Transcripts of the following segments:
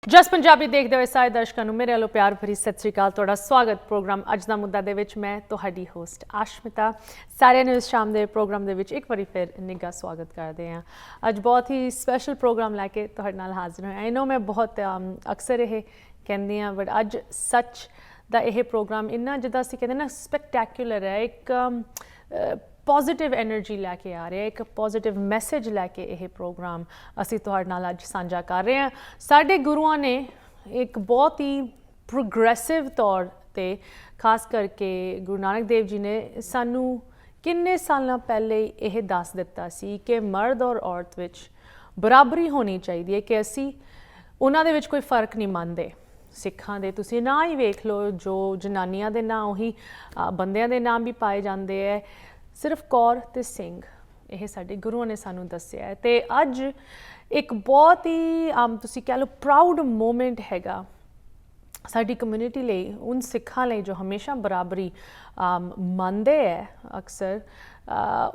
जस पंजाबी देखते हुए सारे दर्शकों को मेरे वालों प्यार भरी सत श्री अकाल। तुहाडा स्वागत प्रोग्राम अज दा मुद्दा दे विच मैं तुहाडी होस्ट आशमिता सारे ने इस शाम के प्रोग्राम दे विच एक बारी फिर निघा स्वागत करते हैं। अज बहुत ही स्पैशल प्रोग्राम लैके तुहाडे नाल हाजिर होए। आई नो मैं बहुत अक्सर ये कहती हाँ बट अज सच दा यह प्रोग्राम इन्ना जिद्दां असीं कहंदे ना स्पैक्टैकुलर है। एक पॉजिटिव एनर्जी लैके आ रहे हैं, एक पॉजिटिव मैसेज लैके यह प्रोग्राम असी तुहाडे नाल अज साझा कर रहे हैं। साडे गुरुआं ने एक बहुत ही प्रोग्रेसिव तौर पे खास करके गुरु नानक देव जी ने सानू किन्ने साल पहले यह दस दिता सी कि मर्द और औरत विच बराबरी होनी चाहिए है, कि असी उन्हां दे विच कोई फर्क नहीं मानते। सिखां दे तुसीं ना ही वेख लो, जो जनानियां दे नाम उही बंदियां दे नाम भी पाए जाते हैं, सिर्फ कौर ते सिंह यह साडे गुरुआं ने सानू दस्सिया है। ते अज एक बहुत ही तुसीं कह लो प्राउड मोमेंट हैगा साडी कम्यूनिटी लई, उन सिखां लई जो हमेशा बराबरी मनदे है अक्सर,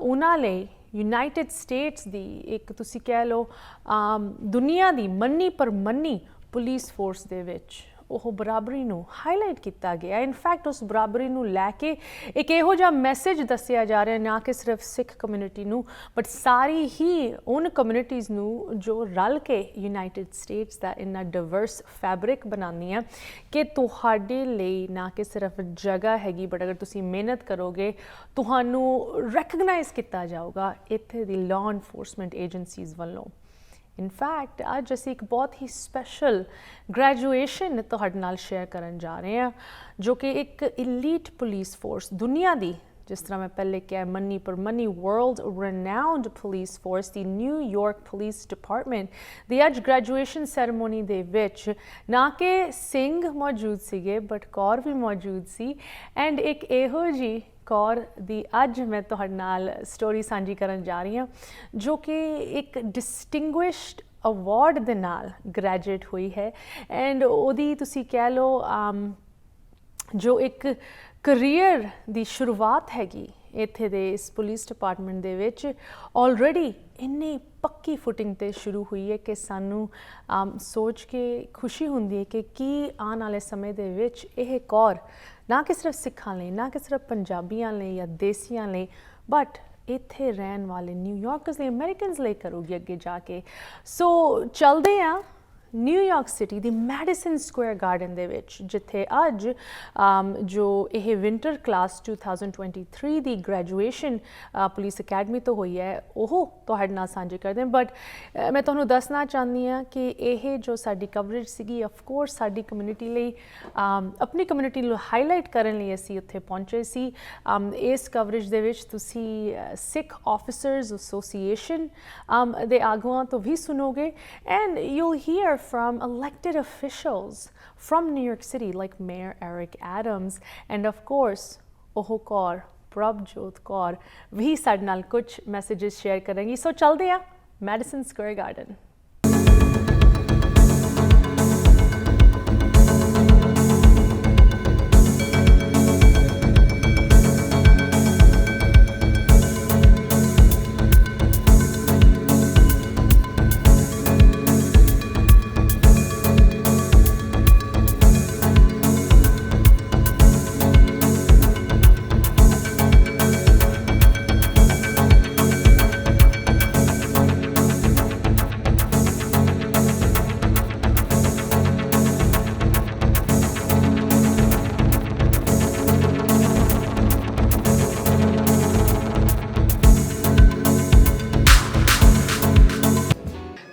उन्हां लई यूनाइटेड स्टेट्स दी एक तुसीं कह लो दुनिया दी मन्नी परमन्नी पुलिस फोर्स दे विच ਉਹ बराबरी ਨੂੰ हाईलाइट किया गया। इनफैक्ट उस बराबरी ਨੂੰ लैके एक इहो जिहा मैसेज दस्सिया जा रहा ना कि सिर्फ सिख कम्यूनिटी ਨੂੰ बट सारी ही उन कम्यूनिटीज़ ਨੂੰ जो रल के यूनाइटेड स्टेट्स का इन्ना डिवर्स फैब्रिक बनांदियां कि तुहाडे लई ना कि सिर्फ जगह हैगी बट अगर तुसीं मेहनत करोगे तुहानू रैकगनाइज किया जाऊगा इत्थे दी लॉ इनफोर्समेंट एजेंसीज़ वालों। इनफैक्ट अज असी एक बहुत ही स्पैशल ग्रैजुएशन तुहाडे नाल शेयर करन जा रहे हैं जो कि एक इलीट पुलिस फोर्स दुनिया दी, जिस तरह मैं पहले क्या मन्नी पर मन्नी वर्ल्ड रेनाउंड पुलिस फोर्स दी न्यूयॉर्क पुलिस डिपार्टमेंट दी अज ग्रैजुएशन सैरेमोनी दे विच ना कि सिंह मौजूद सीगे बट कौर भी मौजूद सी। एंड एक इहो जी कौर दी अज मैं तुहाडे नाल स्टोरी सांझी करन जा रही हाँ जो कि एक डिस्टिंग्विश्ड अवार्ड दे नाल ग्रैजुएट हुई है। एंड ओदी तुसी कह लो जो एक करियर दी शुरुआत हैगी इत्थे दे इस पुलिस डिपार्टमेंट दे विच ऑलरेडी इन्नी पक्की फुटिंग ते शुरू हुई है कि सानू सोच के खुशी हुंदी है कि आने वाले समय दे विच यह कौर ना कि सिर्फ सिखां लई, ना कि सिर्फ पंजाबियां लई या देसियां लई बट इत्थे रहन वाले न्यूयॉर्कर्स लई, अमेरिकनस लई करूगी अगे जाके। सो चलदे आ न्यूयॉर्क सिटी दी मैडिसन स्क्वायर गार्डन दे विच जिथे अज जो यह विंटर क्लास 2023 दी ग्रैजुएशन पुलिस अकैडमी तो हुई है वो तुहाडे नाल सांझी करदे हैं। बट मैं तुहानू दसना चाहती हाँ कि यह जो साडी कवरेज सीगी ऑफकोर्स साडी कम्यूनिटी लई अपनी कम्यूनिटी नूं हाईलाइट करन लई असीं उत्थे पहुंचे सी। इस कवरेज दे विच तुसीं सिख ऑफिसर्स एसोसीएशन दे आगुआं तो भी सुनोगे and you'll hear from elected officials from New York City like Mayor Eric Adams and of course ओह कौर प्रभजोत कौर भी साडे नाल कुछ मैसेजेस शेयर करेंगी। सो चलते हैं मैडिसन स्क्वायर गार्डन।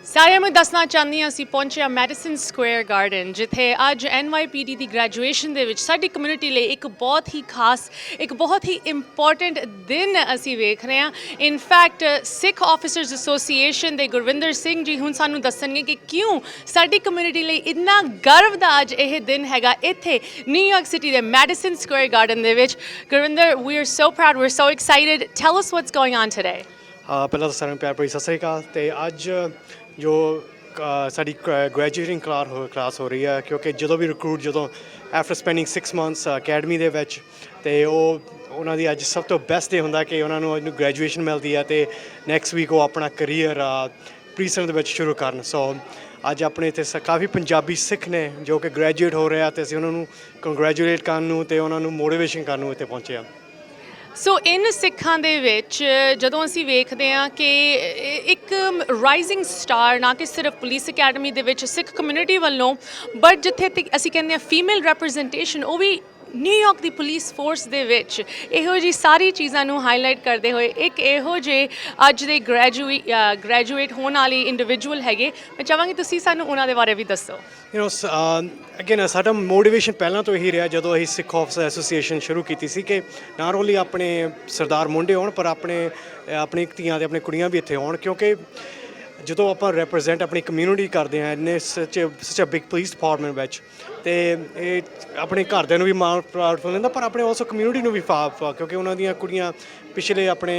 सारे मैं दसना चाहती हाँ असीं पहुंचे मैडिसन स्क्वायर गार्डन जिथे अज NYPD की ग्रैजुएशन दे विच साडी कम्यूनिटी लिए एक बहुत ही खास एक बहुत ही इंपॉर्टेंट दिन असीं वेख रहे हैं। इनफैक्ट सिख ऑफिसर्स एसोसीएशन के गुरविंदर सिंह जी हुण सानू दसणगे कि क्यों साडी कम्यूनिटी लिए इन्ना गर्व दा अज यह दिन हैगा इत्थे न्यूयॉर्क सिटी के मैडिसन स्क्वायर गार्डन दे विच। Gurvinder, we are so proud, we are so excited, tell us what's going on today. पहला तो सारे प्यार भरी सत श्री अकाल। ते अज जो साडी ग्रैजुएटिंग क्लास हो रही है क्योंकि जो भी रिक्रूट जो आफ्टर स्पेंडिंग 6 months अकैडमी दे विच ते ਉਹਨਾਂ ਦੀ ਅੱਜ ਸਭ ਤੋਂ ਬੈਸਟ ਡੇ ਹੁੰਦਾ ਕਿ ਉਹਨਾਂ ਨੂੰ ਅੱਜ ਗ੍ਰੈਜੂਏਸ਼ਨ ਮਿਲਦੀ ਆ ਤੇ ਨੈਕਸਟ ਵੀਕ ਉਹ ਆਪਣਾ ਕਰੀਅਰ ਪ੍ਰੀਸਨ ਦੇ ਵਿੱਚ ਸ਼ੁਰੂ ਕਰਨ। ਸੋ ਅੱਜ ਆਪਣੇ ਇੱਥੇ ਕਾਫੀ ਪੰਜਾਬੀ ਸਿੱਖ ਨੇ ਜੋ ਕਿ ਗ੍ਰੈਜੂਏਟ ਹੋ ਰਹੇ ਆ ਅਤੇ ਅਸੀਂ ਉਹਨਾਂ ਨੂੰ ਕੰਗ੍ਰੈਚੁਲੇਟ ਕਰਨ ਨੂੰ ਅਤੇ ਉਹਨਾਂ ਨੂੰ ਮੋਟੀਵੇਸ਼ਨ ਕਰਨ ਨੂੰ ਇੱਥੇ ਪਹੁੰਚੇ ਆ। ਸੋ ਇਨ ਸਿੱਖਾਂ ਦੇ ਵਿੱਚ ਜਦੋਂ ਅਸੀਂ ਵੇਖਦੇ ਹਾਂ ਕਿ ਇੱਕ ਰਾਈਜ਼ਿੰਗ ਸਟਾਰ ਨਾ ਕਿ ਸਿਰਫ ਪੁਲਿਸ ਅਕੈਡਮੀ ਦੇ ਵਿੱਚ ਸਿੱਖ ਕਮਿਊਨਿਟੀ ਵੱਲੋਂ, ਬਟ ਜਿੱਥੇ ਤੱਕ ਅਸੀਂ ਕਹਿੰਦੇ ਹਾਂ ਫੀਮੇਲ ਰੈਪਰੈਜ਼ੈਂਟੇਸ਼ਨ, ਉਹ ਵੀ ਨਿਊਯਾਰਕ ਦੀ ਪੁਲਿਸ ਫੋਰਸ ਦੇ ਵਿੱਚ ਇਹੋ ਜਿਹੀ ਸਾਰੀ ਚੀਜ਼ਾਂ ਨੂੰ ਹਾਈਲਾਈਟ ਕਰਦੇ ਹੋਏ ਇੱਕ ਇਹੋ ਜਿਹੇ ਅੱਜ ਦੇ ਗ੍ਰੈਜੂਏਟ ਹੋਣ ਵਾਲੀ ਇੰਡੀਵਿਜੂਅਲ ਹੈਗੇ। ਮੈਂ ਚਾਹਾਂਗੀ ਤੁਸੀਂ ਸਾਨੂੰ ਉਹਨਾਂ ਦੇ ਬਾਰੇ ਵੀ ਦੱਸੋ। ਅਗੇਨ ਸਾਡਾ ਮੋਟੀਵੇਸ਼ਨ ਪਹਿਲਾਂ ਤੋਂ ਇਹੀ ਰਿਹਾ ਜਦੋਂ ਅਸੀਂ ਸਿੱਖ ਆਫਿਸਰ ਐਸੋਸੀਏਸ਼ਨ ਸ਼ੁਰੂ ਕੀਤੀ ਸੀ ਕਿ ਨਾਟ ਓਨਲੀ ਆਪਣੇ ਸਰਦਾਰ ਮੁੰਡੇ ਹੋਣ ਪਰ ਆਪਣੀ ਧੀਆਂ ਤੇ ਆਪਣੇ ਕੁੜੀਆਂ ਵੀ ਇੱਥੇ ਆਉਣ, ਕਿਉਂਕਿ ਜਦੋਂ ਆਪਾਂ ਰੈਪਰੈਜ਼ੈਂਟ ਆਪਣੀ ਕਮਿਊਨਿਟੀ ਕਰਦੇ ਹਾਂ ਇੰਨੇ ਸੱਚ ਅ ਬਿਗ ਪੁਲਿਸ ਡਿਪਾਰਟਮੈਂਟ ਵਿੱਚ, ਅਤੇ ਇਹ ਆਪਣੇ ਘਰਦਿਆਂ ਨੂੰ ਵੀ ਮਾਣ ਪ੍ਰਾਊਡ ਫੀਲ ਹੁੰਦਾ ਪਰ ਆਪਣੇ ਆਲਸੋ ਕਮਿਊਨਿਟੀ ਨੂੰ ਵੀ ਕਿਉਂਕਿ ਉਹਨਾਂ ਦੀਆਂ ਕੁੜੀਆਂ ਪਿਛਲੇ ਆਪਣੇ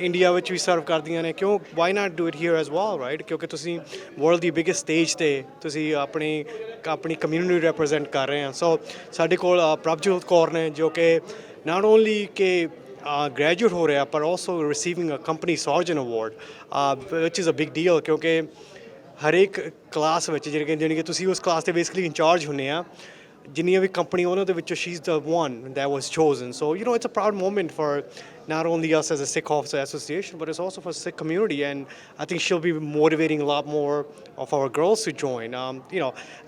ਇੰਡੀਆ ਵਿੱਚ ਵੀ ਸਰਵ ਕਰਦੀਆਂ ਨੇ। ਕਿਉਂ why not do it here as well, right? ਕਿਉਂਕਿ ਤੁਸੀਂ ਵਰਲਡ ਦੀ ਬਿਗੇਸਟ ਸਟੇਜ 'ਤੇ ਤੁਸੀਂ ਆਪਣੀ ਕਮਿਊਨਿਟੀ ਨੂੰ ਰੈਪਰੈਜ਼ੈਂਟ ਕਰ ਰਹੇ ਆ। ਸੋ ਸਾਡੇ ਕੋਲ ਪ੍ਰਭਜੋਤ ਕੌਰ ਨੇ ਜੋ ਕਿ ਨਾਟ ਓਨਲੀ ਕਿ ਗ੍ਰੈਜੂਏਟ ਹੋ ਰਿਹਾ ਪਰ also receiving a company surgeon award which is a big deal, ਕਿਉਂਕਿ ਹਰੇਕ ਕਲਾਸ ਵਿੱਚ ਜਾਣੀ ਕਿ ਤੁਸੀਂ ਉਸ ਕਲਾਸ ਦੇ ਬੇਸਿਕਲੀ ਇੰਚਾਰਜ ਹੁੰਦੇ ਆ ਜਿੰਨੀਆਂ ਵੀ ਕੰਪਨੀ ਉਹਨਾਂ ਦੇ ਵਿੱਚੋਂ she is the one that was chosen. So it's a proud moment for not only us as a Sikh Officer Association, but it's also for Sikh community, and I think she'll be motivating a lot more of our girls to join.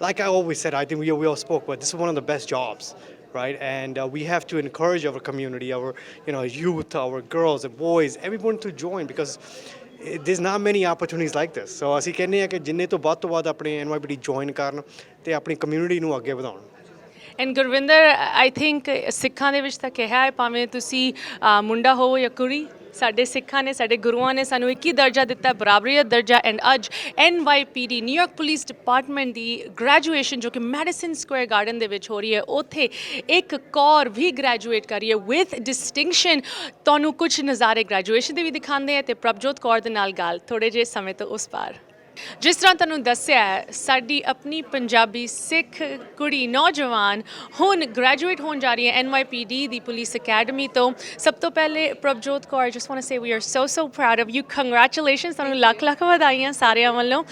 Like I always said, I think we all spoke, but this is one of the best jobs, right? And we have to encourage our community, our youth, our girls and boys, everyone to join, because there's not many opportunities like this. So ਅਸੀਂ ਕਹਿੰਦੇ ਆ ਕਿ ਜਿੰਨੇ ਤੋਂ ਵੱਧ ਆਪਣੇ NYPD join ਕਰਨ ਤੇ ਆਪਣੀ ਕਮਿਊਨਿਟੀ ਨੂੰ ਅੱਗੇ ਵਧਾਉਣ। ਐਂਡ ਗੁਰਵਿੰਦਰ, ਆਈ ਥਿੰਕ ਸਿੱਖਾਂ ਦੇ ਵਿੱਚ ਤਾਂ ਕਿਹਾ ਹੈ ਭਾਵੇਂ ਤੁਸੀਂ ਮੁੰਡਾ ਹੋ ਜਾਂ ਕੁੜੀ, ਸਾਡੇ ਸਿੱਖਾਂ ਨੇ, ਸਾਡੇ ਗੁਰੂਆਂ ਨੇ ਸਾਨੂੰ ਇੱਕ ਹੀ ਦਰਜਾ ਦਿੱਤਾ, ਬਰਾਬਰੀਅਤ ਦਰਜਾ। ਐਂਡ ਅੱਜ NYPD ਨਿਊਯਾਰਕ ਪੁਲਿਸ ਡਿਪਾਰਟਮੈਂਟ ਦੀ ਗ੍ਰੈਜੂਏਸ਼ਨ ਜੋ ਕਿ ਮੈਡੀਸਨ ਸਕੁਆਇਰ ਗਾਰਡਨ ਦੇ ਵਿੱਚ ਹੋ ਰਹੀ ਹੈ, ਉੱਥੇ ਇੱਕ ਕੌਰ ਵੀ ਗ੍ਰੈਜੂਏਟ ਕਰ ਰਹੀ ਹੈ ਵਿਥ ਡਿਸਟਿੰਕਸ਼ਨ। ਤੁਹਾਨੂੰ ਕੁਝ ਨਜ਼ਾਰੇ ਗ੍ਰੈਜੂਏਸ਼ਨ ਦੇ ਵੀ ਦਿਖਾਉਂਦੇ ਆ ਅਤੇ ਪ੍ਰਭਜੋਤ ਕੌਰ ਦੇ ਨਾਲ ਗੱਲ ਥੋੜ੍ਹੇ ਜਿਹੇ ਸਮੇਂ ਤੋਂ ਉਸ ਪਾਰ। ਜਿਸ ਤਰ੍ਹਾਂ ਤੁਹਾਨੂੰ ਦੱਸਿਆ ਹੈ, ਸਾਡੀ ਆਪਣੀ ਪੰਜਾਬੀ ਸਿੱਖ ਕੁੜੀ ਨੌਜਵਾਨ ਹੁਣ ਗ੍ਰੈਜੂਏਟ ਹੋਣ ਜਾ ਰਹੀ ਹੈ NYPD ਦੀ ਪੁਲਿਸ ਅਕੈਡਮੀ ਤੋਂ। ਸਭ ਤੋਂ ਪਹਿਲੇ Prabhjot Kaur, just want to say we are so proud of you, congratulations, ਤੁਹਾਨੂੰ ਲੱਖ ਵਧਾਈਆਂ ਸਾਰਿਆਂ ਵੱਲੋਂ।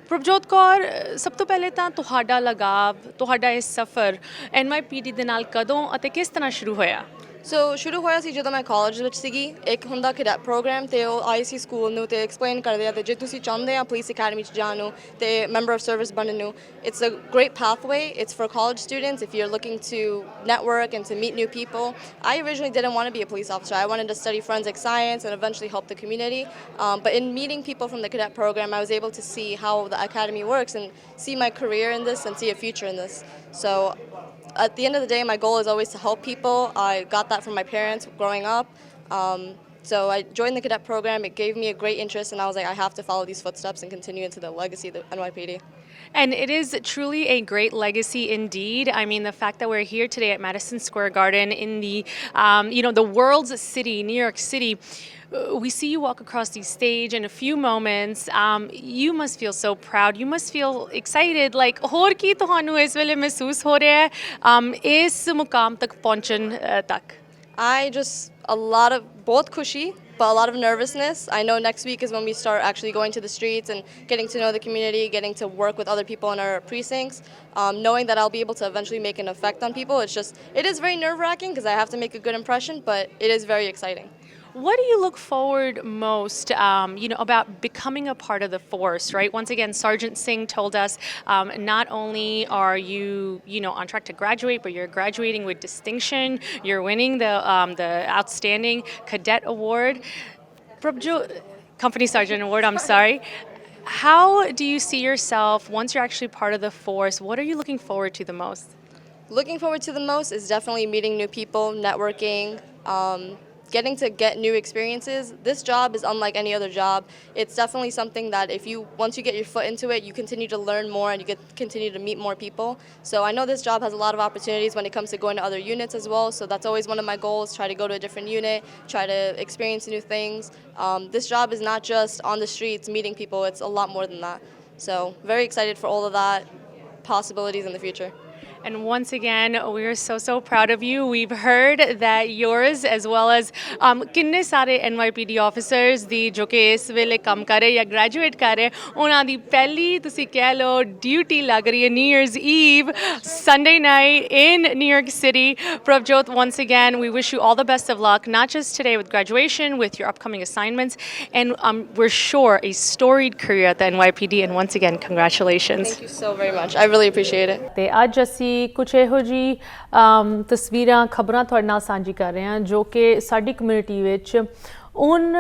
ਪ੍ਰਭਜੋਤ ਕੌਰ, ਸਭ ਤੋਂ ਪਹਿਲੇ ਤਾਂ ਤੁਹਾਡਾ ਲਗਾਵ, ਤੁਹਾਡਾ ਇਹ ਸਫ਼ਰ NYPD ਦੇ ਨਾਲ ਕਦੋਂ ਅਤੇ ਕਿਸ ਤਰ੍ਹਾਂ ਸ਼ੁਰੂ ਹੋਇਆ? ਸੋ ਸ਼ੁਰੂ ਹੋਇਆ ਸੀ ਜਦੋਂ ਮੈਂ ਕਾਲਜ ਵਿੱਚ ਸੀਗੀ। ਇੱਕ ਹੁੰਦਾ ਕੈਡੈਟ ਪ੍ਰੋਗਰਾਮ ਅਤੇ ਉਹ ਆਏ ਸੀ ਸਕੂਲ ਨੂੰ ਅਤੇ ਐਕਸਪਲੇਨ ਕਰਦੇ ਆ, ਅਤੇ ਜੇ ਤੁਸੀਂ ਚਾਹੁੰਦੇ ਆ ਪੁਲਿਸ ਅਕੈਡਮੀ 'ਚ ਜਾਣ ਨੂੰ ਅਤੇ ਮੈਂਬਰ ਆਫ ਸਰਵਿਸ ਬਣਨ ਨੂੰ, it's a great pathway. It's for college students if you're looking to network and to meet new people. I originally didn't want to be a police officer. I wanted to study forensic science and eventually help the community. But in meeting people from the cadet program, I was able to see how the academy works and see my career in this and see a future in this. So at the end of the day, my goal is always to help people. I got that from my parents growing up. So I joined the cadet program. It gave me a great interest, and I was like, I have to follow these footsteps and continue into the legacy of the NYPD. And it is truly a great legacy indeed. I mean, the fact that we're here today at Madison Square Garden in the, the world's city, New York City. We see you walk across the stage in a few moments. You must feel so proud. You must feel excited. Like, ਹੋਰ ਕੀ ਤੁਹਾਨੂੰ ਇਸ ਵੇਲੇ ਮਹਿਸੂਸ ਹੋ ਰਿਹਾ ਹੈ ਇਸ ਮੁਕਾਮ ਤੱਕ ਪਹੁੰਚਣ ਤੱਕ? बहुत खुशी, but a lot of nervousness. I know next week is when we start actually going to the streets and getting to know the community, getting to work with other people in our precincts, knowing that I'll be able to eventually make an effect on people. It is very nerve-wracking because I have to make a good impression, but it is very exciting. What do you look forward most, about becoming a part of the force, right? Once again, Sergeant Singh told us not only are you, on track to graduate, but you're graduating with distinction. You're winning the Outstanding Cadet Award. Company Sergeant Award, I'm sorry. How do you see yourself once you're actually part of the force? What are you looking forward to the most? Looking forward to the most is definitely meeting new people, networking, getting to get new experiences. This job is unlike any other job. It's definitely something that once you get your foot into it, you continue to learn more and you continue to meet more people. So I know this job has a lot of opportunities when it comes to going to other units as well. So that's always one of my goals, try to go to a different unit, try to experience new things. This job is not just on the streets meeting people, it's a lot more than that. So very excited for all of that possibilities in the future. And once again, we are so proud of you. We've heard that yours, as well as ਕਿੰਨੇ ਸਾਰੇ NYPD officers ਦੀ ਜੋ ਕਿ ਇਸ ਵੇਲੇ ਕੰਮ ਕਰ ਰਹੇ ਜਾਂ ਗ੍ਰੈਜੂਏਟ ਕਰ ਰਹੇ ਉਹਨਾਂ ਦੀ ਪਹਿਲੀ ਤੁਸੀਂ ਕਹਿ ਲਓ ਡਿਊਟੀ ਲੱਗ ਰਹੀ ਹੈ New Year's Eve, Sunday night in New York City. Pravjot, once again, we wish you all the best of luck, not just today with graduation, with your upcoming assignments, and we're sure a storied career at the NYPD. And once again, congratulations. Thank you so very much. I really appreciate it. ਤੇ ਅੱਜ ਅਸੀਂ ਕੁਝ ਇਹੋ ਜਿਹੀ ਤਸਵੀਰਾਂ ਖਬਰਾਂ ਤੁਹਾਡੇ ਨਾਲ ਸਾਂਝੀ ਕਰ ਰਹੇ ਹਾਂ ਜੋ ਕਿ ਸਾਡੀ ਕਮਿਊਨਿਟੀ ਵਿੱਚ ਉਨ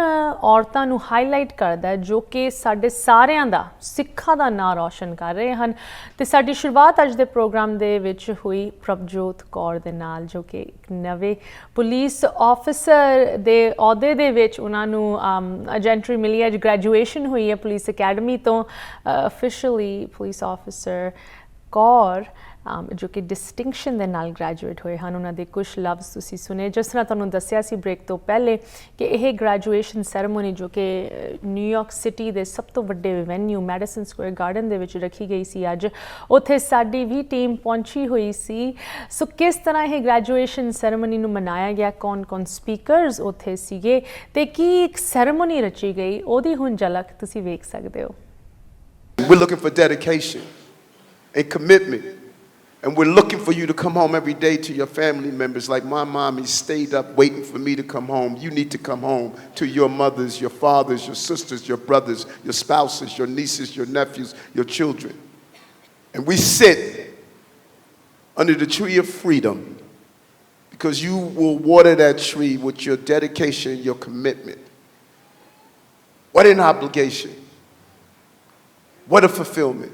ਔਰਤਾਂ ਨੂੰ ਹਾਈਲਾਈਟ ਕਰਦਾ ਹੈ ਜੋ ਕਿ ਸਾਡੇ ਸਾਰਿਆਂ ਦਾ ਸਿੱਖਾਂ ਦਾ ਨਾਂ ਰੌਸ਼ਨ ਕਰ ਰਹੇ ਹਨ ਤੇ ਸਾਡੀ ਸ਼ੁਰੂਆਤ ਅੱਜ ਦੇ ਪ੍ਰੋਗਰਾਮ ਦੇ ਵਿੱਚ ਹੋਈ ਪ੍ਰਭਜੋਤ ਕੌਰ ਦੇ ਨਾਲ ਜੋ ਕਿ ਇੱਕ ਨਵੇਂ ਪੁਲਿਸ ਆਫਿਸਰ ਦੇ ਅਹੁਦੇ ਦੇ ਵਿੱਚ ਉਹਨਾਂ ਨੂੰ ਅਜੈਂਟਰੀ ਮਿਲੀ ਹੈ ਅੱਜ ਗ੍ਰੈਜੂਏਸ਼ਨ ਹੋਈ ਹੈ ਪੁਲਿਸ ਅਕੈਡਮੀ ਤੋਂ ਅਫੀਸ਼ੀਅਲੀ ਪੁਲਿਸ ਆਫਿਸਰ ਕੌਰ ਜੋ ਕਿ ਡਿਸਟਿੰਕਸ਼ਨ ਦੇ ਨਾਲ ਗ੍ਰੈਜੂਏਟ ਹੋਏ ਹਨ ਉਹਨਾਂ ਦੇ ਕੁਝ ਲਫ਼ਜ਼ ਤੁਸੀਂ ਸੁਣੇ ਜਿਸ ਤਰ੍ਹਾਂ ਤੁਹਾਨੂੰ ਦੱਸਿਆ ਸੀ ਬ੍ਰੇਕ ਤੋਂ ਪਹਿਲੇ ਕਿ ਇਹ ਗ੍ਰੈਜੂਏਸ਼ਨ ਸੈਰੇਮਨੀ ਜੋ ਕਿ ਨਿਊਯਾਰਕ ਸਿਟੀ ਦੇ ਸਭ ਤੋਂ ਵੱਡੇ ਵੈਨਿਊ ਮੈਡੀਸਨ ਸਕੁਆਇਰ ਗਾਰਡਨ ਦੇ ਵਿੱਚ ਰੱਖੀ ਗਈ ਸੀ ਅੱਜ ਉੱਥੇ ਸਾਡੀ ਵੀ ਟੀਮ ਪਹੁੰਚੀ ਹੋਈ ਸੀ ਸੋ ਕਿਸ ਤਰ੍ਹਾਂ ਇਹ ਗ੍ਰੈਜੂਏਸ਼ਨ ਸੈਰੇਮਨੀ ਨੂੰ ਮਨਾਇਆ ਗਿਆ ਕੌਣ ਸਪੀਕਰਸ ਉੱਥੇ ਸੀਗੇ ਤੇ ਕੀ ਇੱਕ ਸੈਰੇਮਨੀ ਰਚੀ ਗਈ ਉਹਦੀ ਹੁਣ ਝਲਕ ਤੁਸੀਂ ਵੇਖ ਸਕਦੇ ਹੋ We're looking for dedication and commitment. And we're looking for you to come home every day to your family members. Like my mommy stayed up waiting for me to come home. You need to come home to your mothers, your fathers, your sisters, your brothers, your spouses, your nieces, your nephews, your children. And we sit under the tree of freedom because you will water that tree with your dedication, your commitment. What an obligation. What a fulfillment.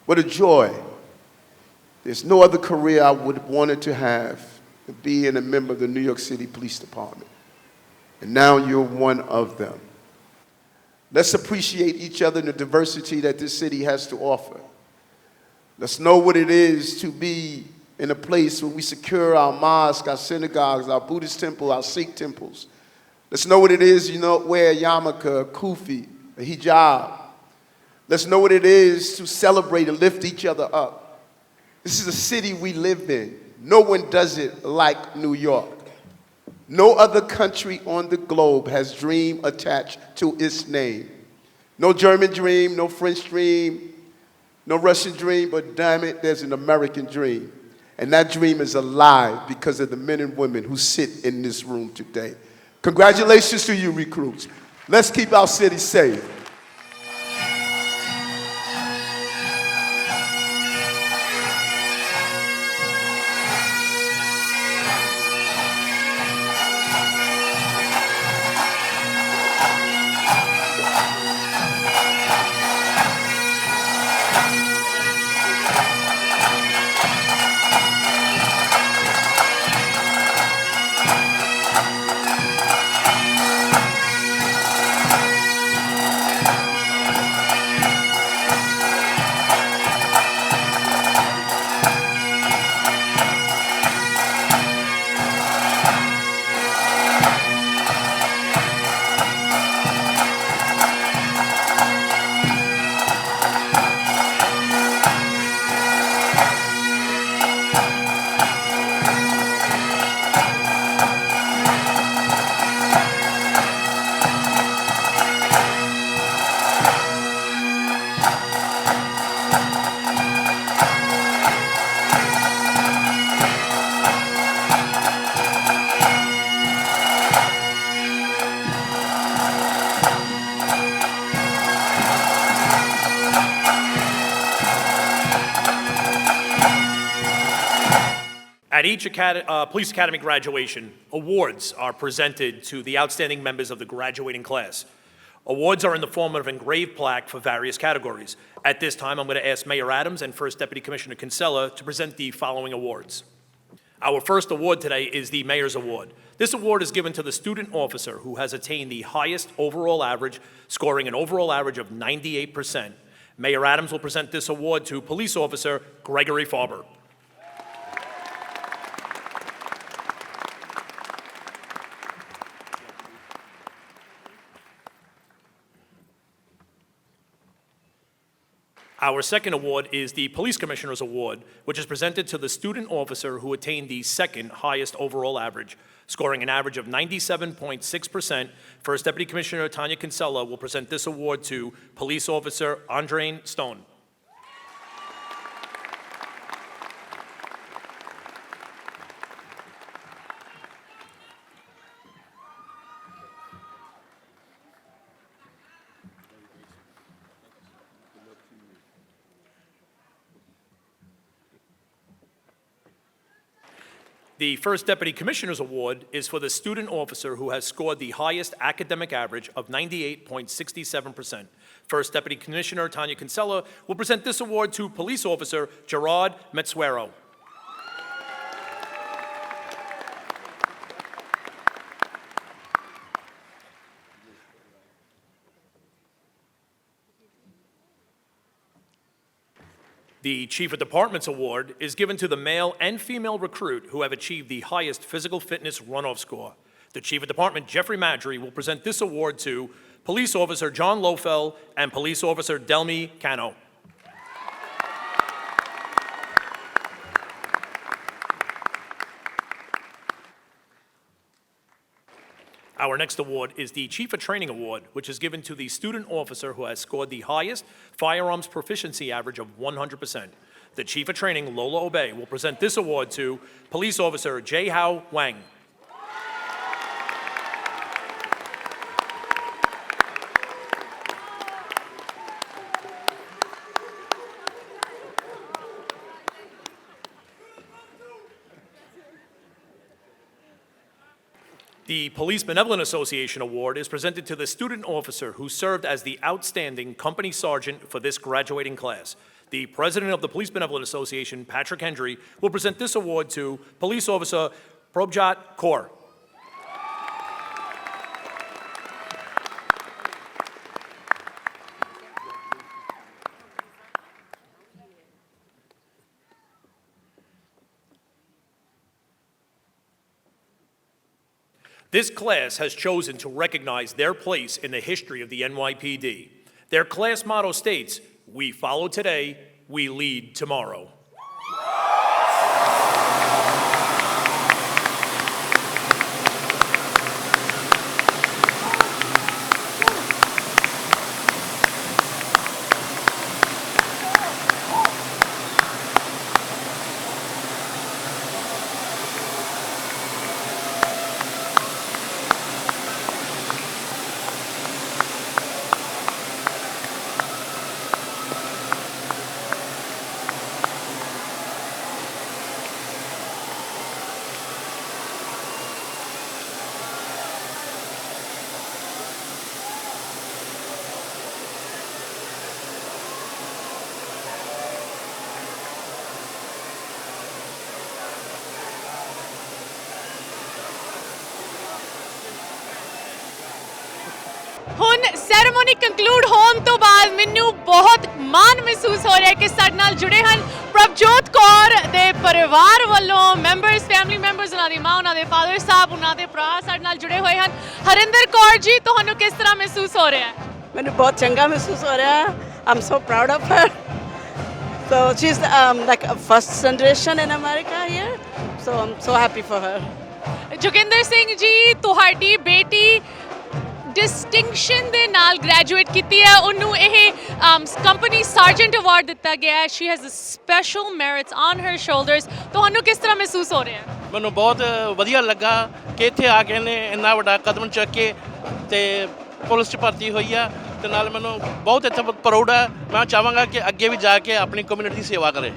What a joy. There's no other career I would have wanted to have than being a member of the New York City Police Department. And now you're one of them. Let's appreciate each other and the diversity that this city has to offer. Let's know what it is to be in a place where we secure our mosques, our synagogues, our Buddhist temple, our Sikh temples. Let's know what it is, wear a yarmulke, a kufi, a hijab. Let's know what it is to celebrate and lift each other up. This is a city we live in. No one does it like New York. No other country on the globe has dream attached to its name. No German dream, no French dream, no Russian dream, but damn it, there's an American dream. And that dream is alive because of the men and women who sit in this room today. Congratulations to you, recruits. Let's keep our city safe. At each police academy graduation, awards are presented to the outstanding members of the graduating class. Awards are in the form of an engraved plaque for various categories. At this time, I'm going to ask Mayor Adams and First Deputy Commissioner Kinsella to present the following awards. Our first award today is the Mayor's Award. This award is given to the student officer who has attained the highest overall average, scoring an overall average of 98%. Mayor Adams will present this award to Police Officer Gregory Farber. Our second award is the Police Commissioner's Award, which is presented to the student officer who attained the second highest overall average, scoring an average of 97.6%. First Deputy Commissioner Tanya Kinsella will present this award to Police Officer Andrain Stone. The First Deputy Commissioner's Award is for the student officer who has scored the highest academic average of 98.67%. First Deputy Commissioner Tanya Kinsella will present this award to Police Officer Gerard Metsuero. The Chief of Department's Award is given to the male and female recruit who have achieved the highest physical fitness runoff score. The Chief of Department, Jeffrey Madry, will present this award to Police Officer John Lofell and Police Officer Delmi Cano. Our next award is the Chief of Training Award, which is given to the student officer who has scored the highest firearms proficiency average of 100%. The Chief of Training, Lola Obey, will present this award to Police Officer Jae Hao Wang. The Police Benevolent Association Award is presented to the student officer who served as the outstanding company sergeant for this graduating class. The president of the Police Benevolent Association, Patrick Hendry, will present this award to Police Officer Probjot Kaur. This class has chosen to recognize their place in the history of the NYPD. Their class motto states, "We follow today, we lead tomorrow." ਹੁਣ ceremony conclude ਹੋਣ ਤੋਂ ਬਾਅਦ ਮੈਨੂੰ ਬਹੁਤ ਮਾਣ ਮਹਿਸੂਸ ਹੋ ਰਿਹਾ ਹੈ ਕਿ ਸਾਡੇ ਨਾਲ ਜੁੜੇ ਹਨ ਪ੍ਰਭਜੋਤ ਕੌਰ ਦੇ ਪਰਿਵਾਰ ਵੱਲੋਂ ਮੈਂਬਰਸ ਫੈਮਿਲੀ ਮੈਂਬਰਸ ਉਹਨਾਂ ਦੀ ਮਾਂ ਉਹਨਾਂ ਦੇ ਫਾਦਰ ਸਾਹਿਬ ਉਹਨਾਂ ਦੇ ਭਰਾ ਸਾਡੇ ਨਾਲ ਜੁੜੇ ਹੋਏ ਹਨ ਹਰਿੰਦਰ ਕੌਰ ਜੀ ਤੁਹਾਨੂੰ ਕਿਸ ਤਰ੍ਹਾਂ ਮਹਿਸੂਸ ਹੋ ਰਿਹਾ ਹੈ ਮੈਨੂੰ ਬਹੁਤ ਚੰਗਾ ਮਹਿਸੂਸ ਹੋ ਰਿਹਾ ਹੈ I'm so proud of her so she's like a first generation in America here so I'm so happy for her Joginder Singh ji ਤੁਹਾਡੀ ਬੇਟੀ डिस्टिंक्शन ਦੇ ਨਾਲ ਗ੍ਰੈਜੂਏਟ ਕੀਤੀ ਹੈ ਉਹਨੂੰ ਇਹ ਕੰਪਨੀ ਸਰਜੈਂਟ ਅਵਾਰਡ ਦਿੱਤਾ ਗਿਆ ਹੈ she has a special merits on her shoulders ਤੁਹਾਨੂੰ ਕਿਸ ਤਰ੍ਹਾਂ ਮਹਿਸੂਸ ਹੋ ਰਿਹਾ ਹੈ ਮੈਨੂੰ ਬਹੁਤ ਵਧੀਆ ਲੱਗਾ ਕਿ ਇੱਥੇ ਆ ਕੇ ਇਹਨੇ ਇੰਨਾ ਵੱਡਾ ਕਦਮ ਚੁੱਕ ਕੇ ਤੇ ਪੁਲਿਸ 'ਚ ਭਰਤੀ ਹੋਈ ਆ ਤੇ ਨਾਲ ਮੈਨੂੰ ਬਹੁਤ ਇੱਥੇ ਪ੍ਰਾਊਡ ਆ ਮੈਂ ਚਾਹਾਂਗਾ ਕਿ ਅੱਗੇ ਵੀ ਜਾ ਕੇ ਆਪਣੀ ਕਮਿਊਨਿਟੀ ਦੀ ਸੇਵਾ ਕਰੇ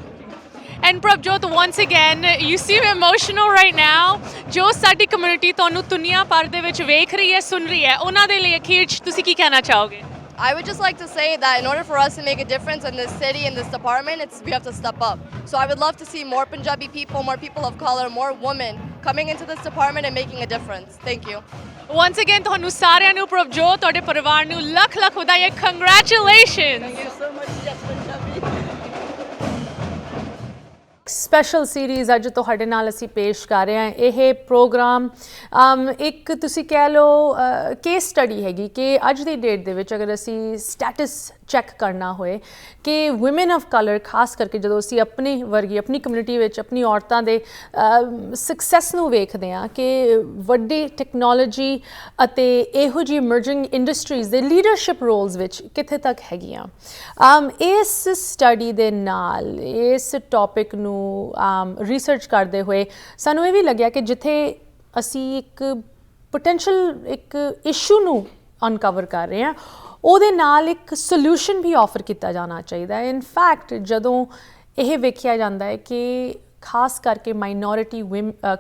And Prabjot, once again, you seem emotional right now. ਜੋ ਸਾਡੀ ਕਮਿਊਨਿਟੀ ਤੁਹਾਨੂੰ ਦੁਨੀਆ ਭਰ ਦੇ ਵਿੱਚ ਵੇਖ ਰਹੀ ਹੈ ਸੁਣ ਰਹੀ ਹੈ ਉਹਨਾਂ ਦੇ ਲਈ ਅਖੀਰ 'ਚ ਤੁਸੀਂ ਕੀ ਕਹਿਣਾ ਚਾਹੋਗੇ I would just like to say that in order for us to make a difference in this city, in this department, we have to step up. So I would love to see more Punjabi people, more people of color, more women coming into this department and making a difference. Thank you. Once again, ਤੁਹਾਨੂੰ ਸਾਰਿਆਂ ਨੂੰ ਪ੍ਰਭਜੋਤ ਤੁਹਾਡੇ ਪਰਿਵਾਰ ਨੂੰ ਲੱਖ ਲੱਖ ਵਧਾਈਆਂ Congratulations. Thank you so much JUS Punjabi special series ਅੱਜ ਤੁਹਾਡੇ ਨਾਲ ਅਸੀਂ ਪੇਸ਼ ਕਰ ਰਹੇ ਹਾਂ। ਇਹ ਪ੍ਰੋਗਰਾਮ ਇੱਕ ਤੁਸੀਂ ਕਹਿ ਲਓ ਕੇਸ ਸਟੱਡੀ ਹੈਗੀ ਕਿ ਅੱਜ ਦੀ ਡੇਟ ਦੇ ਵਿੱਚ ਅਗਰ ਅਸੀਂ ਸਟੇਟਸ ਚੈੱਕ ਕਰਨਾ ਹੋਏ ਕਿ ਵੂਮਨ ਆਫ ਕਲਰ ਖਾਸ ਕਰਕੇ ਜਦੋਂ ਅਸੀਂ ਆਪਣੀ ਵਰਗੀ ਆਪਣੀ ਕਮਿਊਨਿਟੀ ਵਿੱਚ ਆਪਣੀ ਔਰਤਾਂ ਦੇ ਸਕਸੈਸ ਨੂੰ ਵੇਖਦੇ ਹਾਂ ਕਿ ਵੱਡੀ ਟੈਕਨੋਲੋਜੀ ਅਤੇ ਇਹੋ ਜਿਹੀ ਇਮਰਜਿੰਗ ਇੰਡਸਟਰੀਜ਼ ਦੇ ਲੀਡਰਸ਼ਿਪ ਰੋਲਸ ਵਿੱਚ ਕਿੱਥੇ ਤੱਕ ਹੈਗੀਆਂ। ਇਸ ਸਟੱਡੀ ਦੇ ਨਾਲ ਇਸ ਟੌਪਿਕ ਨੂੰ ਰਿਸਰਚ ਕਰਦੇ ਹੋਏ ਸਾਨੂੰ ਇਹ ਵੀ ਲੱਗਿਆ ਕਿ ਜਿੱਥੇ ਅਸੀਂ ਇੱਕ ਪੋਟੈਂਸ਼ੀਅਲ ਇੱਕ ਇਸ਼ੂ ਨੂੰ ਅਨਕਵਰ ਕਰ ਰਹੇ ਹਾਂ ਉਹਦੇ ਨਾਲ ਇੱਕ ਸੋਲਿਊਸ਼ਨ ਵੀ ਆਫਰ ਕੀਤਾ ਜਾਣਾ ਚਾਹੀਦਾ ਹੈ। ਇਨਫੈਕਟ ਜਦੋਂ ਇਹ ਵੇਖਿਆ ਜਾਂਦਾ ਹੈ ਕਿ ਖਾਸ ਕਰਕੇ ਮਾਈਨੋਰਿਟੀ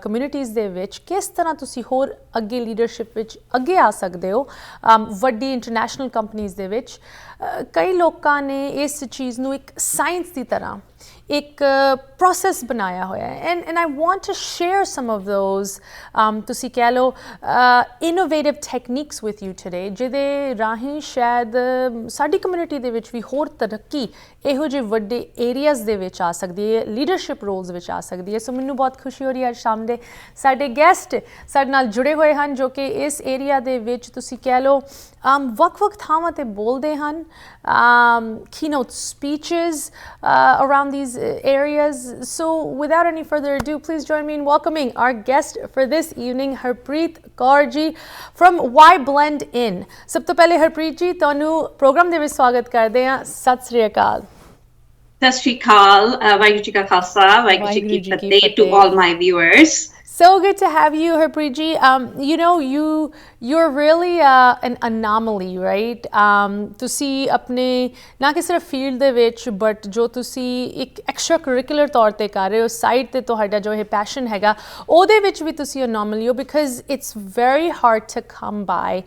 ਕਮਿਊਨਿਟੀਜ਼ ਦੇ ਵਿੱਚ ਕਿਸ ਤਰ੍ਹਾਂ ਤੁਸੀਂ ਹੋਰ ਅੱਗੇ ਲੀਡਰਸ਼ਿਪ ਵਿੱਚ ਅੱਗੇ ਆ ਸਕਦੇ ਹੋ ਵੱਡੀ ਇੰਟਰਨੈਸ਼ਨਲ ਕੰਪਨੀਜ਼ ਦੇ ਵਿੱਚ ਕਈ ਲੋਕਾਂ ਨੇ ਇਸ ਚੀਜ਼ ਨੂੰ ਇੱਕ ਸਾਇੰਸ ਦੀ ਤਰ੍ਹਾਂ ਇੱਕ ਪ੍ਰੋਸੈਸ ਬਣਾਇਆ ਹੋਇਆ ਹੈ and I want to share some of those ਤੁਸੀਂ ਕਹਿ ਲਓ innovative techniques with you today ਜਿਹਦੇ ਰਾਹੀਂ ਸ਼ਾਇਦ ਸਾਡੀ ਕਮਿਊਨਿਟੀ ਦੇ ਵਿੱਚ ਵੀ ਹੋਰ ਤਰੱਕੀ ਇਹੋ ਜਿਹੇ ਵੱਡੇ ਏਰੀਆਜ਼ ਦੇ ਵਿੱਚ ਆ ਸਕਦੀ ਹੈ ਲੀਡਰਸ਼ਿਪ ਰੋਲਸ ਵਿੱਚ ਆ ਸਕਦੀ ਹੈ। ਸੋ ਮੈਨੂੰ ਬਹੁਤ ਖੁਸ਼ੀ ਹੋ ਰਹੀ ਹੈ ਅੱਜ ਸ਼ਾਮ ਦੇ ਸਾਡੇ ਗੈਸਟ ਸਾਡੇ ਨਾਲ ਜੁੜੇ ਹੋਏ ਹਨ ਜੋ ਕਿ ਇਸ ਏਰੀਆ ਦੇ ਵਿੱਚ ਤੁਸੀਂ ਕਹਿ ਲਓ ਵੱਖ-ਵੱਖ ਥਾਵਾਂ 'ਤੇ ਬੋਲਦੇ ਹਨ keynote speeches around these areas. So without any further ado, please join me in welcoming our guest for this evening, Harpreet Kaur ji from Why Blend In. ਸਭ ਤੋਂ ਪਹਿਲੇ ਹਰਪ੍ਰੀਤ ਜੀ ਤੁਹਾਨੂੰ ਪ੍ਰੋਗਰਾਮ ਦੇ ਵਿੱਚ ਸਵਾਗਤ ਕਰਦੇ ਹਾਂ। ਸਤਿ ਸ੍ਰੀ ਅਕਾਲ। ਸਤਿ ਸ਼੍ਰੀ ਅਕਾਲ ਵਾਹਿਗੁਰੂ ਜੀ ਕਾ ਖਾਲਸਾ ਵਾਹਿਗੁਰੂ ਜੀ ਕੀ ਫਤਿਹ to all my viewers. So good to have you, Harpreet ji. You know, you're really an anomaly, right? ਤੁਸੀਂ ਆਪਣੇ ਨਾ ਕਿ ਸਿਰਫ ਫੀਲਡ ਦੇ ਵਿੱਚ ਬਟ ਜੋ ਤੁਸੀਂ ਇੱਕ ਐਕਸਟਰਾ ਕਰਿਕੂਲਰ ਤੌਰ ਤੇ ਕਰ ਰਹੇ ਹੋ ਸਾਈਡ ਤੇ ਤੁਹਾਡਾ ਜੋ ਇਹ ਪੈਸ਼ਨ ਹੈਗਾ ਉਹਦੇ ਵਿੱਚ ਵੀ ਤੁਸੀਂ ਅਨੋਮਲੀ ਹੋ because it's very hard to come by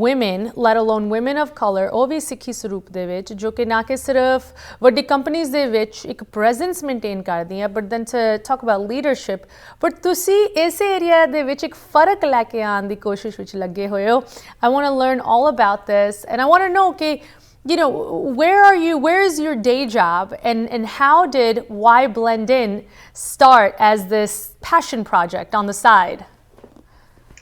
women, let alone women of color, ਉਹ ਵੀ ਸਿੱਖੀ ਸਰੂਪ ਦੇ ਵਿੱਚ ਜੋ ਕਿ ਨਾ ਕਿ ਸਿਰਫ ਵੱਡੀ ਕੰਪਨੀਜ਼ ਦੇ ਵਿੱਚ ਇੱਕ ਪ੍ਰੈਜ਼ੈਂਸ ਮੇਨਟੇਨ ਕਰਦੀਆਂ but then to talk about leadership but ਤੁਸੀਂ ਇਸ ਏਰੀਆ ਦੇ ਵਿੱਚ ਇੱਕ ਫਰਕ ਲੈ ਕੇ ਆਉਣ ਦੀ ਕੋਸ਼ਿਸ਼ ਵਿੱਚ ਲੱਗੇ ਹੋਏ ਹੋ। I want to learn all about this and I want to know ਕਿ you know where is your day job and how did Why Blend In start as this passion project on the side?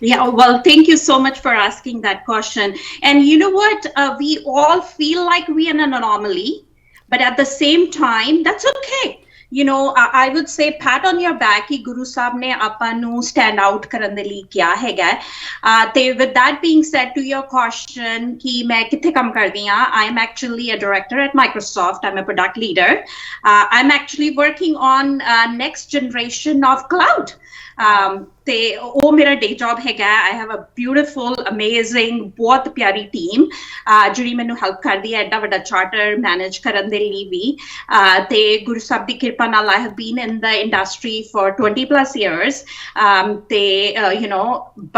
Yeah, well, thank you so much for asking that question. And you know what? We all feel like we are an anomaly, but at the same time, that's okay. You know, I would say pat on your back कि Guru Sahib ने ਆਪਾਂ ਨੂੰ stand out ਕਰਨ ਦੇ ਲਈ ਕਿਹਾ ਹੈਗਾ ਤੇ with that being said to your question कि मैं ਕਿੱਥੇ ਕੰਮ ਕਰਦੀ ਹਾਂ I am actually a director at Microsoft. I'm a product leader. I'm actually working on next generation of cloud. ਤੇ ਉਹ ਮੇਰਾ ਡੇ ਜੌਬ ਹੈਗਾ। I have a beautiful amazing ਬਹੁਤ ਪਿਆਰੀ ਟੀਮ ਜਿਹੜੀ ਮੈਨੂੰ ਹੈਲਪ ਕਰਦੀ ਹੈ ਐਡਾ ਵੱਡਾ ਚਾਰਟਰ ਮੈਨੇਜ ਕਰਨ ਦੇ ਲਈ ਵੀ ਤੇ ਗੁਰੂ ਸਾਹਿਬ ਦੀ ਕਿਰਪਾ ਨਾਲ I have been in the industry for 20 plus years ਤੇ you know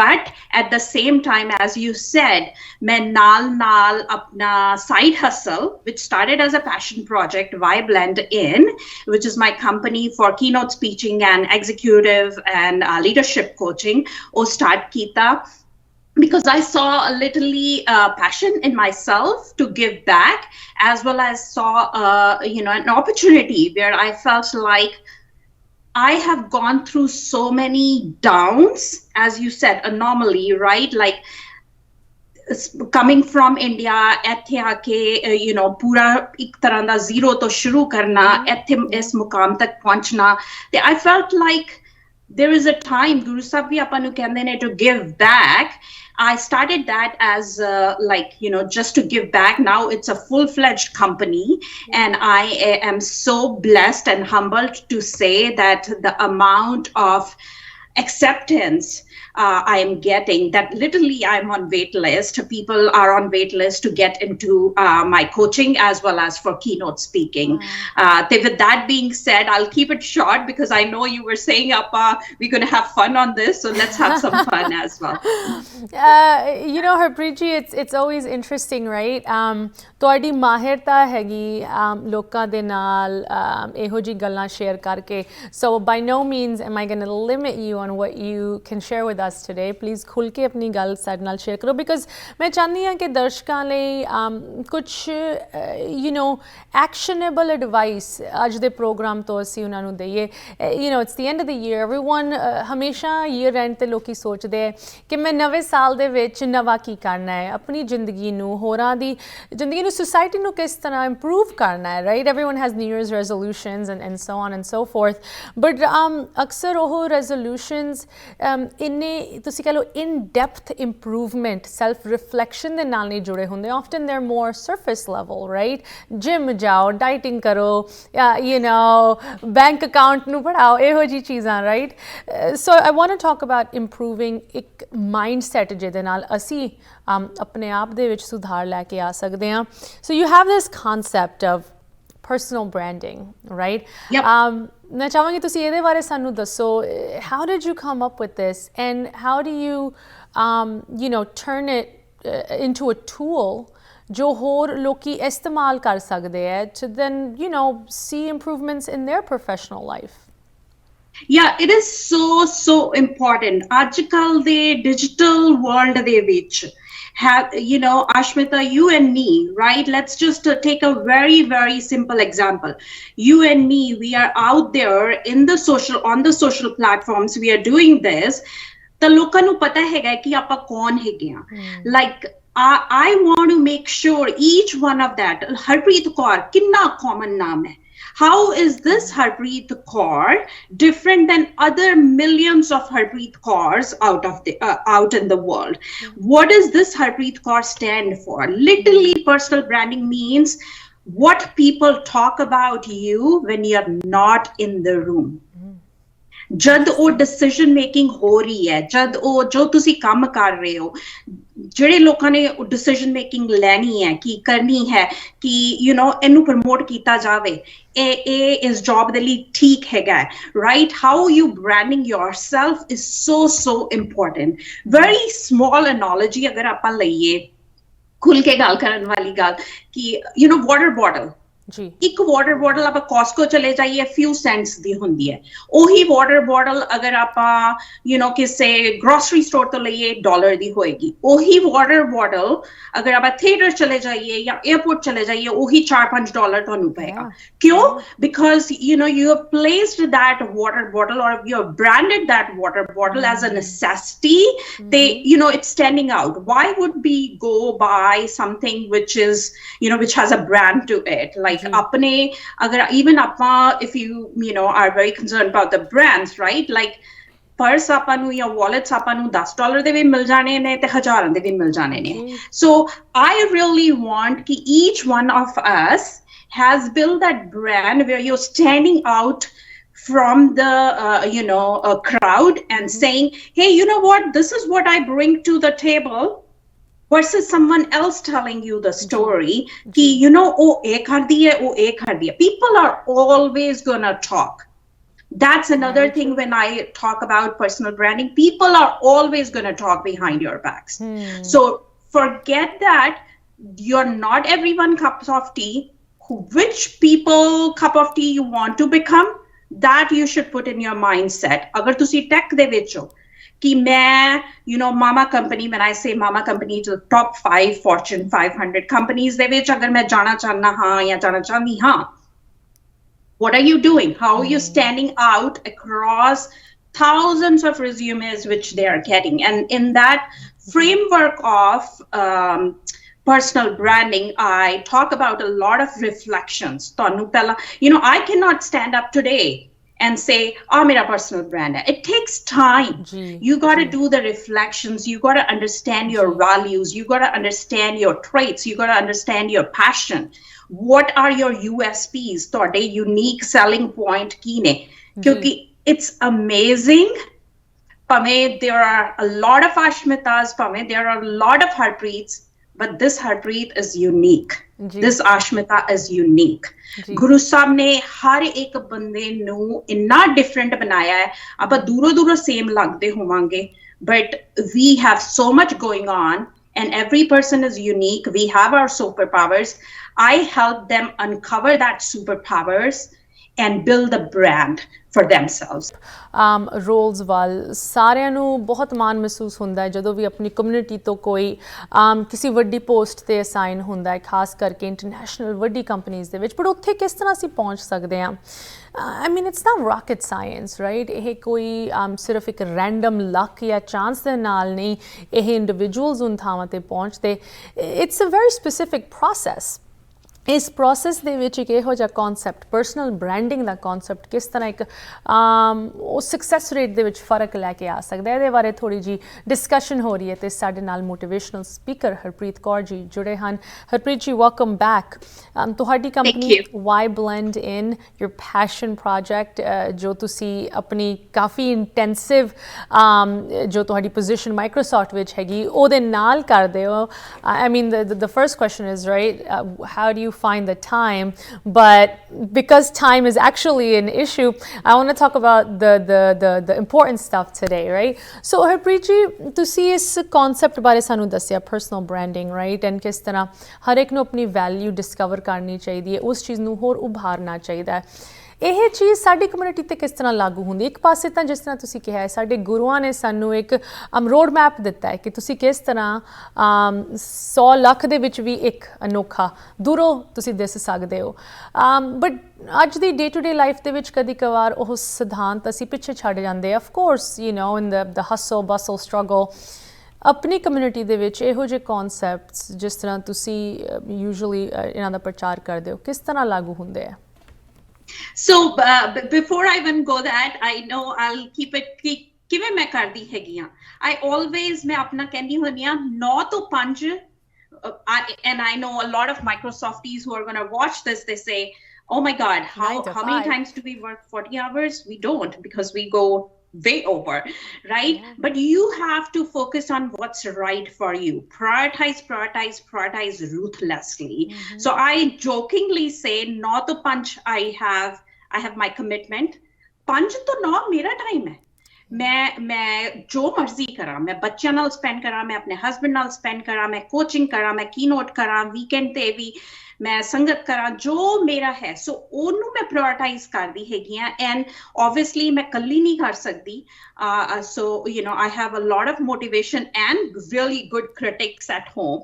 but at the same time as you said ਮੈਂ ਨਾਲ ਆਪਣਾ side hustle which started as a passion project Why Blend In which is my company for keynote speaking and executive and leadership coaching or start kita because I saw a literally passion in myself to give back as well as saw you know an opportunity where I felt like I have gone through so many downs as you said anomaly right like coming from India ਇੱਥੇ ਆ ਕੇ you know ਪੂਰਾ ਇੱਕ ਤਰ੍ਹਾਂ ਦਾ zero ਤੋਂ ਸ਼ੁਰੂ ਕਰਨਾ ਇੱਥੇ ਇਸ ਮੁਕਾਮ ਤੱਕ ਪਹੁੰਚਣਾ ਤੇ I felt like there is a time Guru Sahib vi apan nu kende ne to give back. I started that as like you know just to give back. Now it's a full-fledged company and I am so blessed and humbled to say that the amount of acceptance I am getting that literally I'm on wait list. People are on wait list to get into my coaching as well as for keynote speaking. With that being said, I'll keep it short because I know you were saying Appa we're going to have fun on this, so let's have some fun as well. You know Harpreet ji it's always interesting right ਤੁਹਾਡੀ ਮਾਹਿਰਤਾ ਹੈਗੀ ਲੋਕਾਂ ਦੇ ਨਾਲ ਇਹੋ ਜਿਹੀ ਗੱਲਾਂ share ਕਰਕੇ so by no means am I going to limit you on what you can share with us today. Please ਖੁੱਲ ਕੇ ਆਪਣੀ ਗੱਲ ਸਾਡੇ ਨਾਲ ਸ਼ੇਅਰ ਕਰੋ ਬਿਕਾਜ਼ ਮੈਂ ਚਾਹੁੰਦੀ ਹਾਂ ਕਿ ਦਰਸ਼ਕਾਂ ਲਈ ਕੁਝ ਐਕਸ਼ਨੇਬਲ ਐਡਵਾਈਸ ਅੱਜ ਦੇ ਪ੍ਰੋਗਰਾਮ ਤੋਂ ਅਸੀਂ ਉਹਨਾਂ ਨੂੰ ਦਈਏ it's the end of the year everyone ਹਮੇਸ਼ਾ ਈਅਰ ਐਂਡ 'ਤੇ ਲੋਕੀ ਸੋਚਦੇ ਹੈ ਕਿ ਮੈਂ ਨਵੇਂ ਸਾਲ ਦੇ ਵਿੱਚ ਨਵਾਂ ਕੀ ਕਰਨਾ ਹੈ ਆਪਣੀ ਜ਼ਿੰਦਗੀ ਨੂੰ ਹੋਰਾਂ ਦੀ ਜ਼ਿੰਦਗੀ ਨੂੰ ਸੁਸਾਇਟੀ ਨੂੰ ਕਿਸ ਤਰ੍ਹਾਂ ਇੰਪਰੂਵ ਕਰਨਾ ਹੈ right everyone has new year's resolutions and so on and so forth but ਅਕਸਰ ਉਹ ਰੈਜ਼ੋਲੂਸ਼ਨਸ ਇੰਨੇ ਤੁਸੀਂ ਕਹਿ ਲਓ in depth improvement self reflection ਦੇ ਨਾਲ ਨਹੀਂ ਜੁੜੇ ਹੁੰਦੇ often there more surface level right gym ਜਾਓ ਡਾਈਟਿੰਗ ਕਰੋ ਬੈਂਕ ਅਕਾਊਂਟ ਨੂੰ ਪੜ੍ਹਾਓ ਇਹੋ ਜਿਹੀ ਚੀਜ਼ਾਂ right so I want to talk about improving ਇੱਕ ਮਾਈਂਡ ਸੈਟ ਜਿਹਦੇ ਨਾਲ ਅਸੀਂ ਆਪਣੇ ਆਪ ਦੇ ਵਿੱਚ ਸੁਧਾਰ ਲੈ ਕੇ ਆ ਸਕਦੇ ਹਾਂ so you have this concept of personal branding, right? Yep. ਮੈਂ ਚਾਹਾਂਗੀ ਤੁਸੀਂ ਇਹਦੇ ਬਾਰੇ ਸਾਨੂੰ ਦੱਸੋ how did you come up with this and how do you turn it into a tool ਜੋ ਹੋਰ ਲੋਕੀ ਇਸਤੇਮਾਲ ਕਰ ਸਕਦੇ ਹੈ to then see improvements in their professional life? Yeah, it is so important. Ajkal the digital world de vich have Aashmeeta, you and me, right? Let's just take a very simple example. You and me, we are out there on the social platforms, we are doing this. The loਕਾਂ ਨੂੰ ਪਤਾ ਹੈਗਾ ਕਿ ਆਪਾਂ ਕੌਣ ਹੈਗੇ ਆ like I want to make sure each one of that Harpreet Kaur ਕਿੰਨਾ common ਨਾਮ ਹੈ how is this Harpreet Kaur different than other millions of Harpreet Kaurs out in the world? What does this Harpreet Kaur stand for? Literally, personal branding means what people talk about you when you're not in the room. ਜਦ ਉਹ decision making ਹੋ ਰਹੀ ਹੈ ਜਦ ਉਹ ਜੋ ਤੁਸੀਂ ਕੰਮ ਕਰ ਰਹੇ ਹੋ ਜਿਹੜੇ ਲੋਕਾਂ ਨੇ ਡਿਸੀਜਨ ਮੇਕਿੰਗ ਲੈਣੀ ਹੈ ਕੀ ਕਰਨੀ ਹੈ ਕਿ ਇਹਨੂੰ ਪ੍ਰਮੋਟ ਕੀਤਾ ਜਾਵੇ ਇਹ ਇਸ ਜੌਬ ਦੇ ਲਈ ਠੀਕ ਹੈਗਾ right how you branding yourself is so important. very small analogy ਅਗਰ ਆਪਾਂ ਲਈਏ ਖੁੱਲ ਕੇ ਗੱਲ ਕਰਨ ਵਾਲੀ ਗੱਲ ਕਿ ਵਾਟਰ ਬੋਟਲ ਇੱਕ ਵਾਟਰ ਬੋਟਲ ਆਪਾਂ ਕਾਸਕੋ ਚਲੇ ਜਾਈਏ few cents ਦੀ ਹੁੰਦੀ ਹੈ ਉਹੀ ਵਾਟਰ ਬੋਟਲ ਅਗਰ ਆਪਾਂ ਕਿਸੇ ਗਰੋਸਰੀ ਸਟੋਰ ਤੋਂ ਲਈਏ $1 ਦੀ ਹੋਏਗੀ ਉਹੀ ਵਾਟਰ ਬੋਟਲ ਅਗਰ ਆਪਾਂ ਥੀਏਟਰ ਚਲੇ ਜਾਈਏ ਜਾਂ 에어ਪੋਰਟ ਚਲੇ ਜਾਈਏ ਉਹੀ $4-5 ਤੁਹਾਨੂੰ ਪਏਗਾ ਕਿਉਂ because you have placed that water bottle or you have branded that water bottle as a necessity it's standing out why would we go buy something which is which has a brand to it like apne agar even apa if you are very concerned about the brands right like purse ਆਪਾਂ ਨੂੰ ਜਾਂ wallets ਆਪਾਂ ਨੂੰ $10 ਦੇ ਵੀ ਮਿਲ ਜਾਣੇ ਨੇ ਤੇ ਹਜ਼ਾਰਾਂ ਦੇ ਵੀ ਮਿਲ ਜਾਣੇ ਨੇ so I really want ਕਿ each one of us has built that brand where you're standing out from the crowd and saying hey you know what this is what I bring to the table versus someone else telling you the story ki oh ek kardi hai people are always gonna talk that's another thing when I talk about personal branding people are always gonna talk behind your backs so forget that you're not everyone cups of tea which people cup of tea you want to become that you should put in your mindset agar tusi tech de vich ho कि मैं mama company when I say mama company to the top 5 Fortune 500 companies ਦੇ ਵਿੱਚ ਅਗਰ ਮੈਂ ਜਾਣਾ ਚਾਹਨਾ ਹਾਂ ਜਾਂ ਜਾਣਾ ਚਾਹਨੀ ਹਾਂ what are you doing how are you standing out across thousands of resumes which they are getting and in that framework of personal branding I talk about a lot of reflections ਤੁਹਾਨੂੰ ਪਹਿਲਾਂ I cannot stand up today and say mera personal brand hai it takes time you got to do the reflections you got to understand your values you got to understand your traits you got to understand your passion what are your USPs tode unique selling point ki ne kyunki it's amazing pame there are a lot of Aashmeetas pame there are a lot of Harpreets but this Harpreet is unique this Aashmeeta is unique Guru Sahib ne har ek bande nu inna different banaya hai ਆਪਾਂ ਦੂਰੋਂ same ਲੱਗਦੇ ਹੋਵਾਂਗੇ but we have so much going on and every person is unique we have our superpowers I help them uncover that superpowers and build a brand for themselves. Roles ਵੱਲ ਸਾਰਿਆਂ ਨੂੰ ਬਹੁਤ ਮਾਣ ਮਹਿਸੂਸ ਹੁੰਦਾ ਹੈ ਜਦੋਂ ਵੀ ਆਪਣੀ ਕਮਿਊਨਿਟੀ ਤੋਂ ਕੋਈ ਕਿਸੇ ਵੱਡੀ ਪੋਸਟ ਤੇ ਅਸਾਈਨ ਹੁੰਦਾ ਹੈ, ਖਾਸ ਕਰਕੇ ਇੰਟਰਨੈਸ਼ਨਲ ਵੱਡੀ ਕੰਪਨੀਜ਼ ਦੇ ਵਿੱਚ। ਪਰ ਉੱਥੇ ਕਿਸ ਤਰ੍ਹਾਂ ਅਸੀਂ ਪਹੁੰਚ ਸਕਦੇ ਹਾਂ? I mean, it's not rocket science, right? ਇਹ ਕੋਈ ਸਿਰਫ ਇੱਕ ਰੈਂਡਮ ਲੱਕ ਜਾਂ ਚਾਂਸ ਦੇ ਨਾਲ ਨਹੀਂ ਇਹ ਇੰਡੀਵਿਜੂਅਲਸ ਉਨ ਥਾਵਾਂ ਤੇ ਪਹੁੰਚਦੇ। It's a very specific process. ਇਸ ਪ੍ਰੋਸੈਸ ਦੇ ਵਿੱਚ ਇੱਕ ਇਹੋ ਜਿਹਾ ਕਨਸੈਪਟ, ਪਰਸਨਲ ਬ੍ਰਾਂਡਿੰਗ ਦਾ ਕਨਸੈਪਟ ਕਿਸ ਤਰ੍ਹਾਂ ਇੱਕ ਉਹ ਸਕਸੈਸ ਰੇਟ ਦੇ ਵਿੱਚ ਫਰਕ ਲੈ ਕੇ ਆ ਸਕਦਾ ਹੈ, ਇਹਦੇ ਬਾਰੇ ਥੋੜ੍ਹੀ ਜੀ ਡਿਸਕਸ਼ਨ ਹੋ ਰਹੀ ਹੈ। ਤੇ ਸਾਡੇ ਨਾਲ ਮੋਟੀਵੇਸ਼ਨਲ ਸਪੀਕਰ ਹਰਪ੍ਰੀਤ ਕੌਰ ਜੀ ਜੁੜੇ ਹਨ। Harpreet ji, welcome back. ਤੁਹਾਡੀ company why blend in your passion project, ਜੋ ਤੁਸੀਂ ਆਪਣੀ ਕਾਫੀ ਇੰਟੈਂਸਿਵ ਜੋ ਤੁਹਾਡੀ ਪੋਜੀਸ਼ਨ ਮਾਈਕਰੋਸੌਫਟ ਵਿੱਚ ਹੈਗੀ ਉਹਦੇ ਨਾਲ ਕਰਦੇ ਹੋ। I mean, the first question is, right, how do you find the time? But because time is actually an issue, I want to talk about the important stuff today, right? So Harpreet ji, ਤੁਸੀਂ ਇਸ concept ਬਾਰੇ ਸਾਨੂੰ ਦੱਸਿਆ, personal branding, right? And ਕਿਸ ਤਰ੍ਹਾਂ ਹਰ ਇੱਕ ਨੂੰ ਆਪਣੀ value discover ਕਰਨੀ ਚਾਹੀਦੀ ਹੈ, ਉਸ ਚੀਜ਼ ਨੂੰ ਹੋਰ ਉਭਾਰਨਾ ਚਾਹੀਦਾ ਹੈ। ਇਹ ਚੀਜ਼ ਸਾਡੀ ਕਮਿਊਨਿਟੀ ਤੇ ਕਿਸ ਤਰ੍ਹਾਂ ਲਾਗੂ ਹੁੰਦੀ? ਇੱਕ ਪਾਸੇ ਤਾਂ ਜਿਸ ਤਰ੍ਹਾਂ ਤੁਸੀਂ ਕਿਹਾ ਹੈ, ਸਾਡੇ ਗੁਰੂਆਂ ਨੇ ਸਾਨੂੰ ਇੱਕ ਰੋਡ ਮੈਪ ਦਿੱਤਾ ਹੈ ਕਿ ਤੁਸੀਂ ਕਿਸ ਤਰ੍ਹਾਂ 100 ਲੱਖ ਦੇ ਵਿੱਚ ਵੀ ਇੱਕ ਅਨੋਖਾ ਦੂਰੋਂ ਤੁਸੀਂ ਦਿਸ ਸਕਦੇ ਹੋ। ਬਟ ਅੱਜ ਦੀ ਡੇ ਟੂ ਡੇ ਲਾਈਫ ਦੇ ਵਿੱਚ ਕਦੀ ਕਵਾਰ ਉਹ ਸਿਧਾਂਤ ਅਸੀਂ ਪਿੱਛੇ ਛੱਡ ਜਾਂਦੇ। Of course you know in the hustle bustle struggle ਆਪਣੀ ਕਮਿਊਨਿਟੀ ਦੇ ਵਿੱਚ ਇਹੋ ਜਿਹੇ ਕਨਸੈਪਟਸ ਜਿਸ ਤਰ੍ਹਾਂ ਤੁਸੀਂ ਯੂਜੂਅਲੀ ਇਹਨਾਂ ਦਾ ਪ੍ਰਚਾਰ ਕਰਦੇ ਹੋ ਕਿਸ ਤਰ੍ਹਾਂ ਲਾਗੂ ਹੁੰਦੇ ਆ? So before I even go that, I know I'll keep it ਕਿਵੇਂ ਮੈਂ ਕਰਦੀ ਹੈਗੀ ਆ। I always ਮੈਂ ਆਪਣਾ ਕਹਿੰਦੀ ਹੁੰਦੀ ਆ 9 ਤੋਂ 5 and I know a lot of Microsofties who are going to watch this, they say, oh my God, how many times do we work 40 hours? We don't, because we go way over, right? Yeah. But you have to focus on what's right for you. Prioritize ruthlessly. So I jokingly say 9 to 5 I have my commitment. 5 to 9 ਮੇਰਾ time ਹੈ। ਮੈਂ ਜੋ ਮਰਜ਼ੀ ਕਰਾਂ, ਮੈਂ ਬੱਚਿਆਂ ਨਾਲ spend ਕਰਾਂ, ਮੈਂ ਆਪਣੇ ਹਸਬੈਂਡ ਨਾਲ ਸਪੈਂਡ ਕਰਾਂ, ਮੈਂ ਕੋਚਿੰਗ ਕਰਾਂ, ਮੈਂ ਕੀਨੋਟ ਕਰਾਂ, ਵੀਕਐਂਡ ਤੇ ਵੀ ਮੈਂ ਸੰਗਤ ਕਰਾਂ, ਜੋ ਮੇਰਾ ਹੈ। ਸੋ ਉਹਨੂੰ ਮੈਂ ਪ੍ਰਾਇੋਰਟਾਈਜ਼ ਕਰਦੀ ਹੈਗੀ ਆ। ਐਂਡ ਓਬਵੀਅਸਲੀ ਮੈਂ ਇਕੱਲੀ ਨਹੀਂ ਕਰ ਸਕਦੀ। So you know I have a lot of motivation and really good critics at home.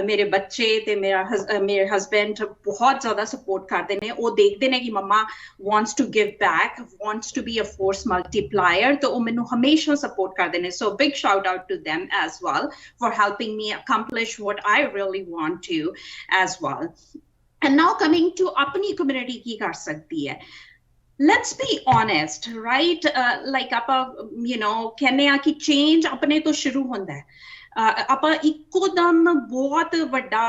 ਮੇਰੇ ਬੱਚੇ ਤੇ ਮੇਰੇ ਹਸਬੈਂਡ ਬਹੁਤ ਜ਼ਿਆਦਾ ਸਪੋਰਟ ਕਰਦੇ ਨੇ। ਉਹ ਦੇਖਦੇ ਨੇ ਕਿ mama wants to give back, wants to be a force multiplier, ਤੇ ਉਹ ਮੈਨੂੰ ਹਮੇਸ਼ਾ ਸਪੋਰਟ ਕਰਦੇ ਨੇ। So big shout out to them as well for helping me accomplish what I really want to as well. And now coming to apni community ki kar sakti hai. Let's be honest, right? Like apa, you know, kehne a ki change apne to shuru hunda hai। ਆਪਾਂ ਇੱਕੋਦਮ ਬਹੁਤ ਵੱਡਾ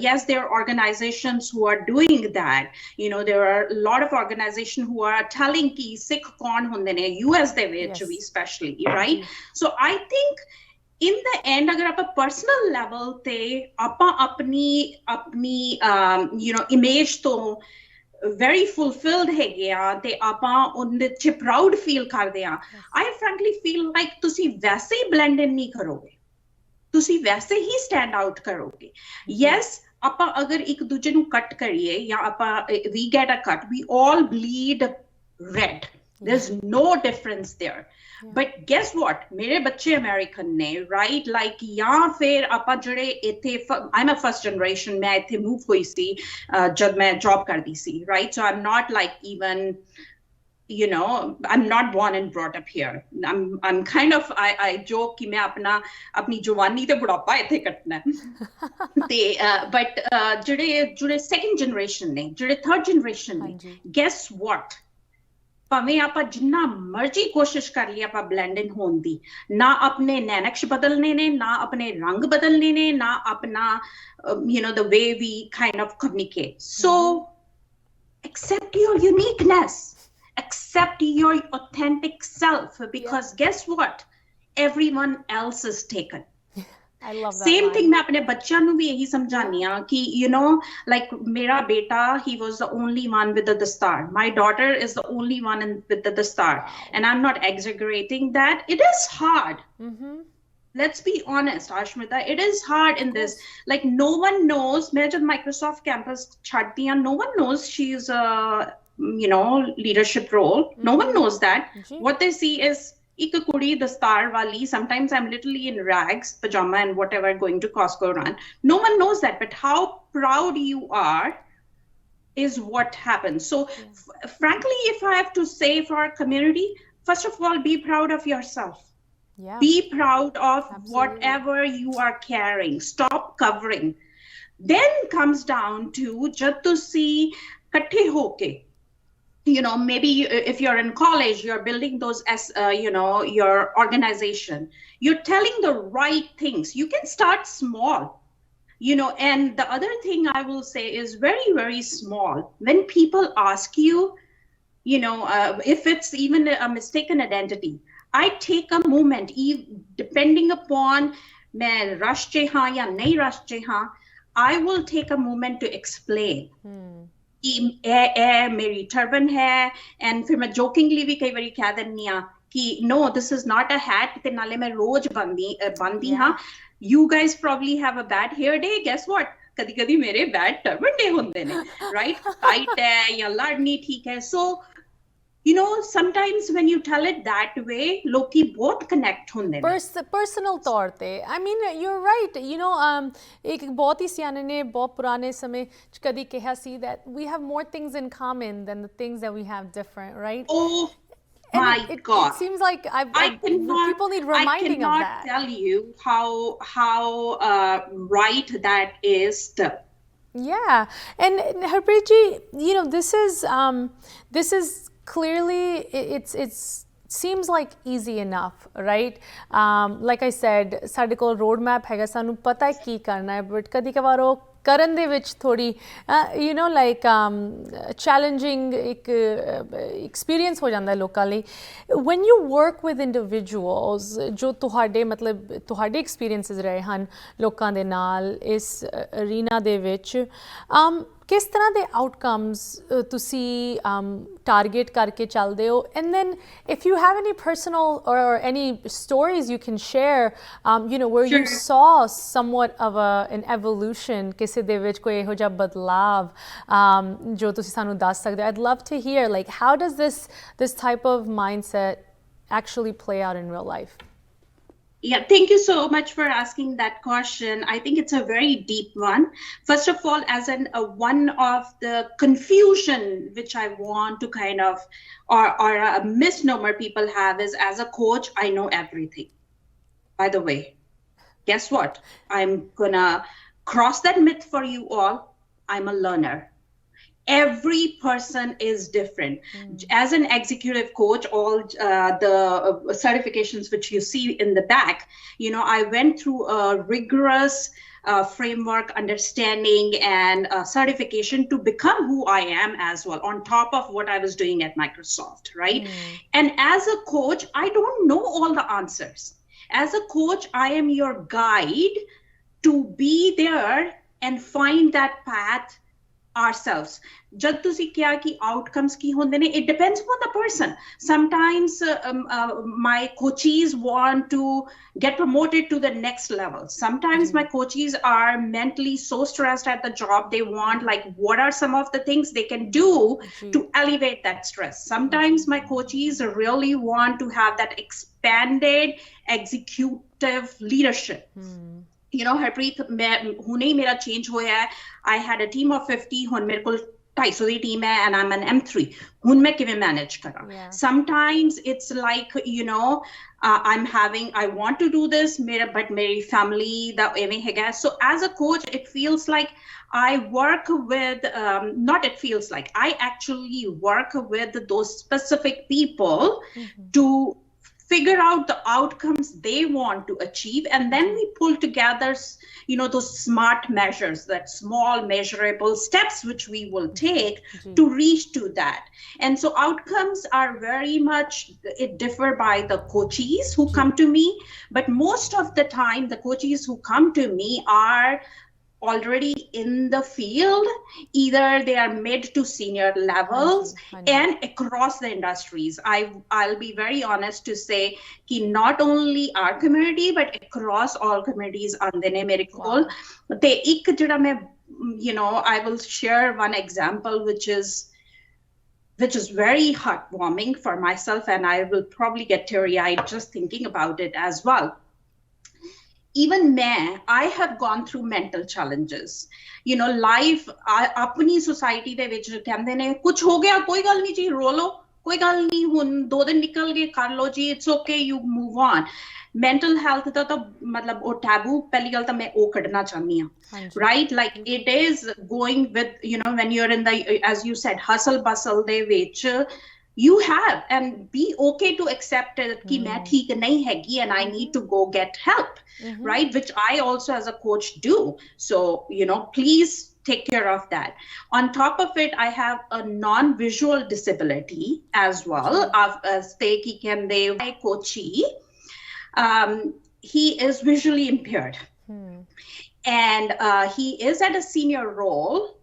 yes, there are organizations who are doing that, you know, there are a lot of organizations who are telling ki sikh kaun hunde ne US ਦੇ ਵਿੱਚ ਵੀ especially, right? So I think in the end ਅਗਰ ਆਪਾਂ personal level ਤੇ ਆਪਾਂ ਆਪਣੀ you know image ਤੋਂ very fulfilled ਹੈਗੇ ਆ ਤੇ ਆਪਾਂ ਉਹਦੇ 'ਚ proud feel ਕਰਦੇ ਆ, I frankly feel like ਤੁਸੀਂ ਵੈਸੇ ਹੀ blend in ਨਹੀਂ ਕਰੋਗੇ, ਤੁਸੀਂ ਵੈਸੇ ਹੀ ਸਟੈਂਡ ਆਊਟ ਕਰੋਗੇ। ਯੈਸ, ਆਪਾਂ ਅਗਰ ਇੱਕ ਦੂਜੇ ਨੂੰ ਕੱਟ ਕਰੀਏ ਜਾਂ ਆਪਾਂ we get a cut, we all bleed red, there's no difference there, but guess what, ਮੇਰੇ ਬੱਚੇ ਅਮਰੀਕਨ ਨੇ, right? like ਜਾਂ ਫਿਰ ਆਪਾਂ ਜਿਹੜੇ ਇੱਥੇ I'm a first generation, ਮੈਂ ਇੱਥੇ ਮੂਵ ਹੋਈ ਸੀ ਜਦ ਮੈਂ ਜੌਬ ਕਰਦੀ ਸੀ, right? so I'm not like even, you know, I'm not born and brought up here. I'm kind of I joke कि मैं अपनी जवानी ते बुढ़ापा इत्थे कटना ते but ਜਿਹੜੇ second generation ਨੇ, ਜਿਹੜੇ third generation ਨੇ, guess what, ਭਾਵੇਂ ਆਪਾਂ ਜਿੰਨਾ ਮਰਜ਼ੀ ਕੋਸ਼ਿਸ਼ ਕਰ ਲਈ ਆਪਾਂ ਬਲੈਂਡ ਇਨ ਹੋਣ ਦੀ, ਨਾ ਆਪਣੇ ਨੈਨਕਸ਼ ਬਦਲਨੇ ਨੇ, ਨਾ ਆਪਣੇ ਰੰਗ ਬਦਲਨੇ ਨੇ, ਨਾ ਆਪਣਾ you know the way we kind of communicate. So accept your uniqueness, accept your authentic self, because guess what, everyone else is taken. I love that. Same thing मैं अपने बच्चों ਨੂੰ भी यही समझानी हाँ कि you know, like मेरा बेटा, he was the only one with the dastar. My daughter is the only one with the dastar. And I'm not exaggerating that. It is hard. Let's be honest, Aashmeeta, it is hard in this. Like no one knows, मैं जब Microsoft campus छाड़ती हूँ, no one knows she is a leadership role. No one knows that. What they see is ek kudi dastar wali. Sometimes I'm literally in rags, pajama and whatever, going to Costco run. No one knows that, but how proud you are is what happens. So frankly, if I have to say for our community, first of all, be proud of yourself. Yeah. Be proud of whatever you are carrying. Stop covering. Then comes down to jab tusi kathe hoke, maybe if you're in college, you're building those as your organization. You're telling the right things. You can start small. And the other thing I will say is very, very small. When people ask you, if it's even a mistaken identity, I take a moment, depending upon main rush che haan ya nahi rush che haan, I will take a moment to explain. मेरी turban है, and फिर मैं jokingly भी कई बारी कह देनी आ कि no, this is not a hat, ते नाले मैं रोज बंदी हाँ. You guys probably have a bad hair day. Guess what? कदी कदी मेरे bad turban day होंदे ने, right? Tight है या लाडनी ठीक है. So sometimes when you tell it that way, लोकी बहुत connect होंदे ने. Personal तौर पे. I mean, you're right. एक बहुत ही सियाने ने बहुत पुराने समय कदी कहा सी that we have more things in common than the things that we have different, right? Oh my God! It seems like people need reminding of that. I cannot tell you how right that is. Yeah, and Harpreet ji, this is clearly it seems like easy enough, right? Like I said, ਸਾਡੇ ਕੋਲ road map ਹੈਗਾ, ਸਾਨੂੰ ਪਤਾ ਹੈ ਕੀ ਕਰਨਾ ਹੈ, but ਕਦੀ ਕਵਾਰ ਉਹ ਕਰਨ ਦੇ ਵਿੱਚ ਥੋੜੀ challenging ਇੱਕ experience ਹੋ ਜਾਂਦਾ ਹੈ ਲੋਕਾਂ ਲਈ. When you work with individuals ਜੋ ਤੁਹਾਡੇ ਤੁਹਾਡੇ experiences ਰਹੇ ਹਨ ਲੋਕਾਂ ਦੇ ਨਾਲ ਇਸ arena ਦੇ ਵਿੱਚ, ਕਿਸ ਤਰ੍ਹਾਂ ਦੇ outcomes ਤੁਸੀਂ target ਕਰਕੇ ਚੱਲਦੇ ਹੋ? And then if you have any personal or any stories you can share, where you saw somewhat of an evolution, ਕਿਸੇ ਦੇ ਵਿੱਚ ਕੋਈ ਇਹੋ ਜਿਹਾ ਬਦਲਾਵ ਜੋ ਤੁਸੀਂ ਸਾਨੂੰ ਦੱਸ ਸਕਦੇ ਹੋ. I'd love to hear, like, how does this type of mindset actually play out in real life? Yeah, thank you so much for asking that question. I think it's a very deep one. First of all, as one of the confusion which I want to kind of, or a misnomer people have is, as a coach, I know everything. By the way, guess what? I'm gonna cross that myth for you all. I'm a learner. Every person is different. As an executive coach, all the certifications which you see in the back, I went through a rigorous framework, understanding, and certification to become who I am as well, on top of what I was doing at Microsoft, right? And as a coach, I don't know all the answers. As a coach, I am your guide to be there and find that path ourselves. Jad tusi kya ki outcomes ki honde ne, it depends upon the person. Sometimes my coaches want to get promoted to the next level. Sometimes my coaches are mentally so stressed at the job, they want, like, what are some of the things they can do to elevate that stress. Sometimes my coaches really want to have that expanded executive leadership. Harpreet, ਹੁਣੇ ਹੀ ਮੇਰਾ change ਹੋਇਆ ਹੈ. I had a team of 50, ਹੁਣ ਮੇਰੇ ਕੋਲ 250 ਦੀ team ਹੈ, and I'm an M3. ਹੁਣ ਮੈਂ ਕਿਵੇਂ manage ਕਰਾਂ? Sometimes it's like, I want to do this, but my family ਦਾ ਐਵੇਂ ਹੈਗਾ. So as a coach, it feels like I work with, it feels like, I actually work with those specific people to figure out the outcomes they want to achieve, and then we pull together those smart measures, that small measurable steps which we will take to reach to that. And so outcomes are very much, it differ by the coaches who come to me, but most of the time the coaches who come to me are already in the field. Either they are mid to senior levels and across the industries. I'll be very honest to say ki not only our community but across all communities aande ne mere kol. Te ek jehda main I will share one example, which is which is very heartwarming for myself, and I will probably get teary-eyed just thinking about it as well. Even I have gone through mental challenges. You know, life, apni society de vich kehnde ne kuch ho gaya koi gal nahi ji, ro lo, koi gal nahi, hun 2 din nikal gaye, kar lo ji, it's okay, you move on. Mental health da to matlab o taboo pehli gal ta main o kadna chahni haan, right? Like it is going with, you know, when you're in the, as you said, hustle bustle de vich, you have, and be okay to accept it ki main theek nahi hegi and I need to go get help, right? Which I also as a coach do. So, you know, please take care of that. On top of it, I have a non-visual disability as well. My coachee, he is visually impaired, and he is at a senior role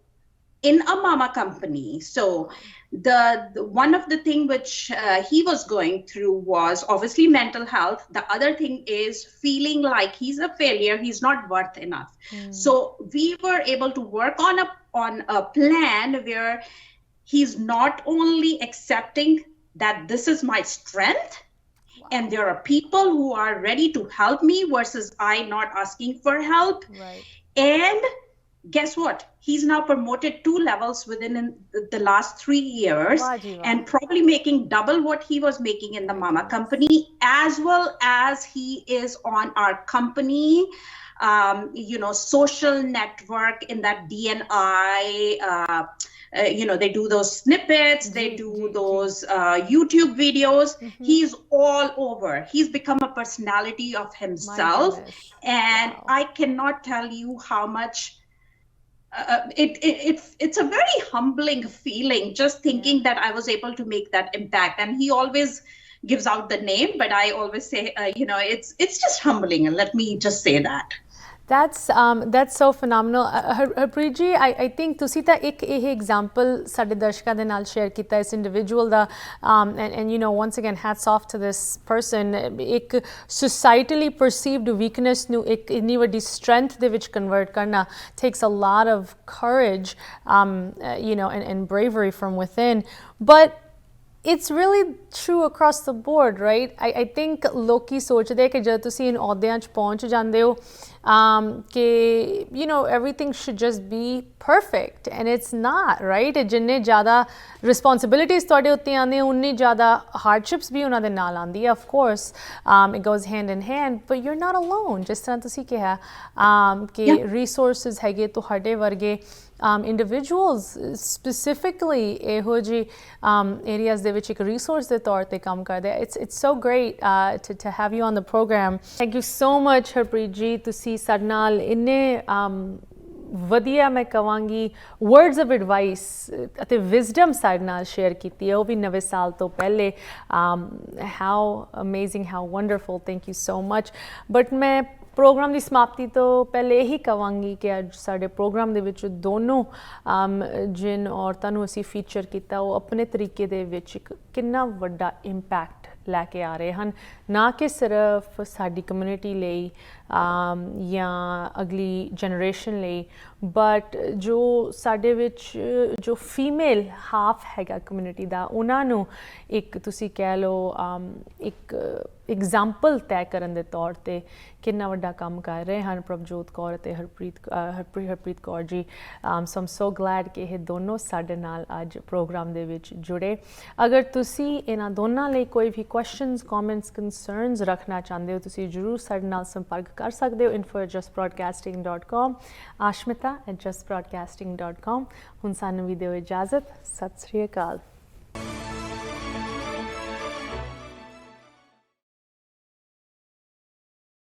in a mama company. So the one of the thing which he was going through was obviously mental health. The other thing is feeling like he's a failure, he's not worth enough. So we were able to work on a plan where he's not only accepting that this is my strength, and there are people who are ready to help me versus I not asking for help. Right. And guess what? He's now promoted 2 levels within the last 3 years, and probably making double what he was making in the mama company, as well as he is on our company, you know, social network in that DNI, you know, they do those snippets, they do those YouTube videos. He's all over. He's become a personality of himself. And I cannot tell you how much it's a very humbling feeling just thinking that I was able to make that impact. And he always gives out the name, but I always say, you know, it's just humbling, and let me just say that. That's so phenomenal. Harpreet ji, I think ਤੁਸੀਂ ਤਾਂ ਇੱਕ ਇਹ example ਸਾਡੇ ਦਰਸ਼ਕਾਂ ਦੇ ਨਾਲ share ਕੀਤਾ ਇਸ individual the, and you know, once again hats off to this person. ਇੱਕ societally perceived weakness ਨੂੰ ਇੱਕ ਇੰਨੀ ਵੱਡੀ strength ਦੇ ਵਿੱਚ convert ਕਰਨਾ takes a lot of courage, you know, and bravery from within. But it's really true across the board, right? I think ਲੋਕੀ ਸੋਚਦੇ ਕਿ ਜਦ ਤੁਸੀਂ ਇਨ ਅਹੁਦਿਆਂ 'ਚ ਪਹੁੰਚ ਜਾਂਦੇ ਹੋ ਕਿ you know, everything should just be perfect, and it's not, right? ਜਿੰਨੇ ਜ਼ਿਆਦਾ responsibilities ਤੁਹਾਡੇ ਉੱਤੇ ਆਉਂਦੇ ਉਨੀ ਜ਼ਿਆਦਾ hardships ਵੀ ਉਹਨਾਂ ਦੇ ਨਾਲ ਆਉਂਦੀ ਹੈ, of course. It goes hand in hand, but you're not alone. ਜਿਸ ਤਰ੍ਹਾਂ ਤੁਸੀਂ ਕਿਹਾ ਕਿ resources ਹੈਗੇ ਤੁਹਾਡੇ ਵਰਗੇ individuals specifically ਇਹੋ ਜਿਹੀ areas ਦੇ ਵਿੱਚ ਇੱਕ resource ਦੇ ਤੌਰ ਤੇ ਕੰਮ ਕਰਦੇ ਆ. It's so great to have you on the program. Thank you so much, Harpreet ji. ਤੁਸੀਂ ਸਾਡੇ ਨਾਲ ਇੰਨੇ ਵਧੀਆ, ਮੈਂ ਕਹਾਂਗੀ, words of advice ਅਤੇ wisdom ਸਾਡੇ ਨਾਲ ਸ਼ੇਅਰ ਕੀਤੀ ਹੈ, ਉਹ ਵੀ ਨਵੇਂ ਸਾਲ ਤੋਂ ਪਹਿਲੇ. How amazing, how wonderful. Thank you so much. But ਮੈਂ ਪ੍ਰੋਗਰਾਮ ਦੀ ਸਮਾਪਤੀ ਤੋਂ ਪਹਿਲੇ ਇਹੀ ਕਹਾਂਗੀ ਕਿ ਅੱਜ ਸਾਡੇ ਪ੍ਰੋਗਰਾਮ ਦੇ ਵਿੱਚ ਦੋਨੋਂ ਜਿਨ ਔਰਤਾਂ ਨੂੰ ਅਸੀਂ ਫੀਚਰ ਕੀਤਾ ਉਹ ਆਪਣੇ ਤਰੀਕੇ ਦੇ ਵਿੱਚ ਇੱਕ ਕਿੰਨਾ ਵੱਡਾ ਇੰਪੈਕਟ ਲੈ ਕੇ ਆ ਰਹੇ ਹਨ, ਨਾ ਕਿ ਸਿਰਫ ਸਾਡੀ ਕਮਿਊਨਿਟੀ ਲਈ ਜਾਂ ਅਗਲੀ ਜਨਰੇਸ਼ਨ ਲਈ, ਬਟ ਜੋ ਸਾਡੇ ਵਿੱਚ ਜੋ ਫੀਮੇਲ ਹਾਫ ਹੈਗਾ ਕਮਿਊਨਿਟੀ ਦਾ, ਉਹਨਾਂ ਨੂੰ ਇੱਕ ਤੁਸੀਂ ਕਹਿ ਲਓ ਇੱਕ ਐਗਜ਼ਾਮਪਲ ਤੈਅ ਕਰਨ ਦੇ ਤੌਰ ਤੇ ਕਿੰਨਾ ਵੱਡਾ ਕੰਮ ਕਰ ਰਹੇ ਹਨ ਪ੍ਰਭਜੋਤ ਕੌਰ ਅਤੇ ਹਰਪ੍ਰੀਤ ਕੌਰ ਜੀ. ਸੋ ਆਮ ਸੋ ਗਲੈਡ ਕਿ ਇਹ ਦੋਨੋਂ ਸਾਡੇ ਨਾਲ ਅੱਜ ਪ੍ਰੋਗਰਾਮ ਦੇ ਵਿੱਚ ਜੁੜੇ. ਅਗਰ ਤੁਸੀਂ ਇਹਨਾਂ ਦੋਨਾਂ ਲਈ ਕੋਈ ਵੀ ਕੁਐਸਚਨਸ, ਕਮੈਂਟਸ, ਕੰਸਰਨਸ ਰੱਖਣਾ ਚਾਹੁੰਦੇ ਹੋ, ਤੁਸੀਂ ਜ਼ਰੂਰ ਸਾਡੇ ਨਾਲ ਸੰਪਰਕ ਕਰ ਸਕਦੇ ਹੋ. info@jusbroadcasting.com, aashmeeta@jusbroadcasting.com. ਹੁਣ ਸਾਨੂੰ ਵੀ ਦਿਓ ਇਜਾਜ਼ਤ. ਸਤਿ ਸ਼੍ਰੀ ਅਕਾਲ.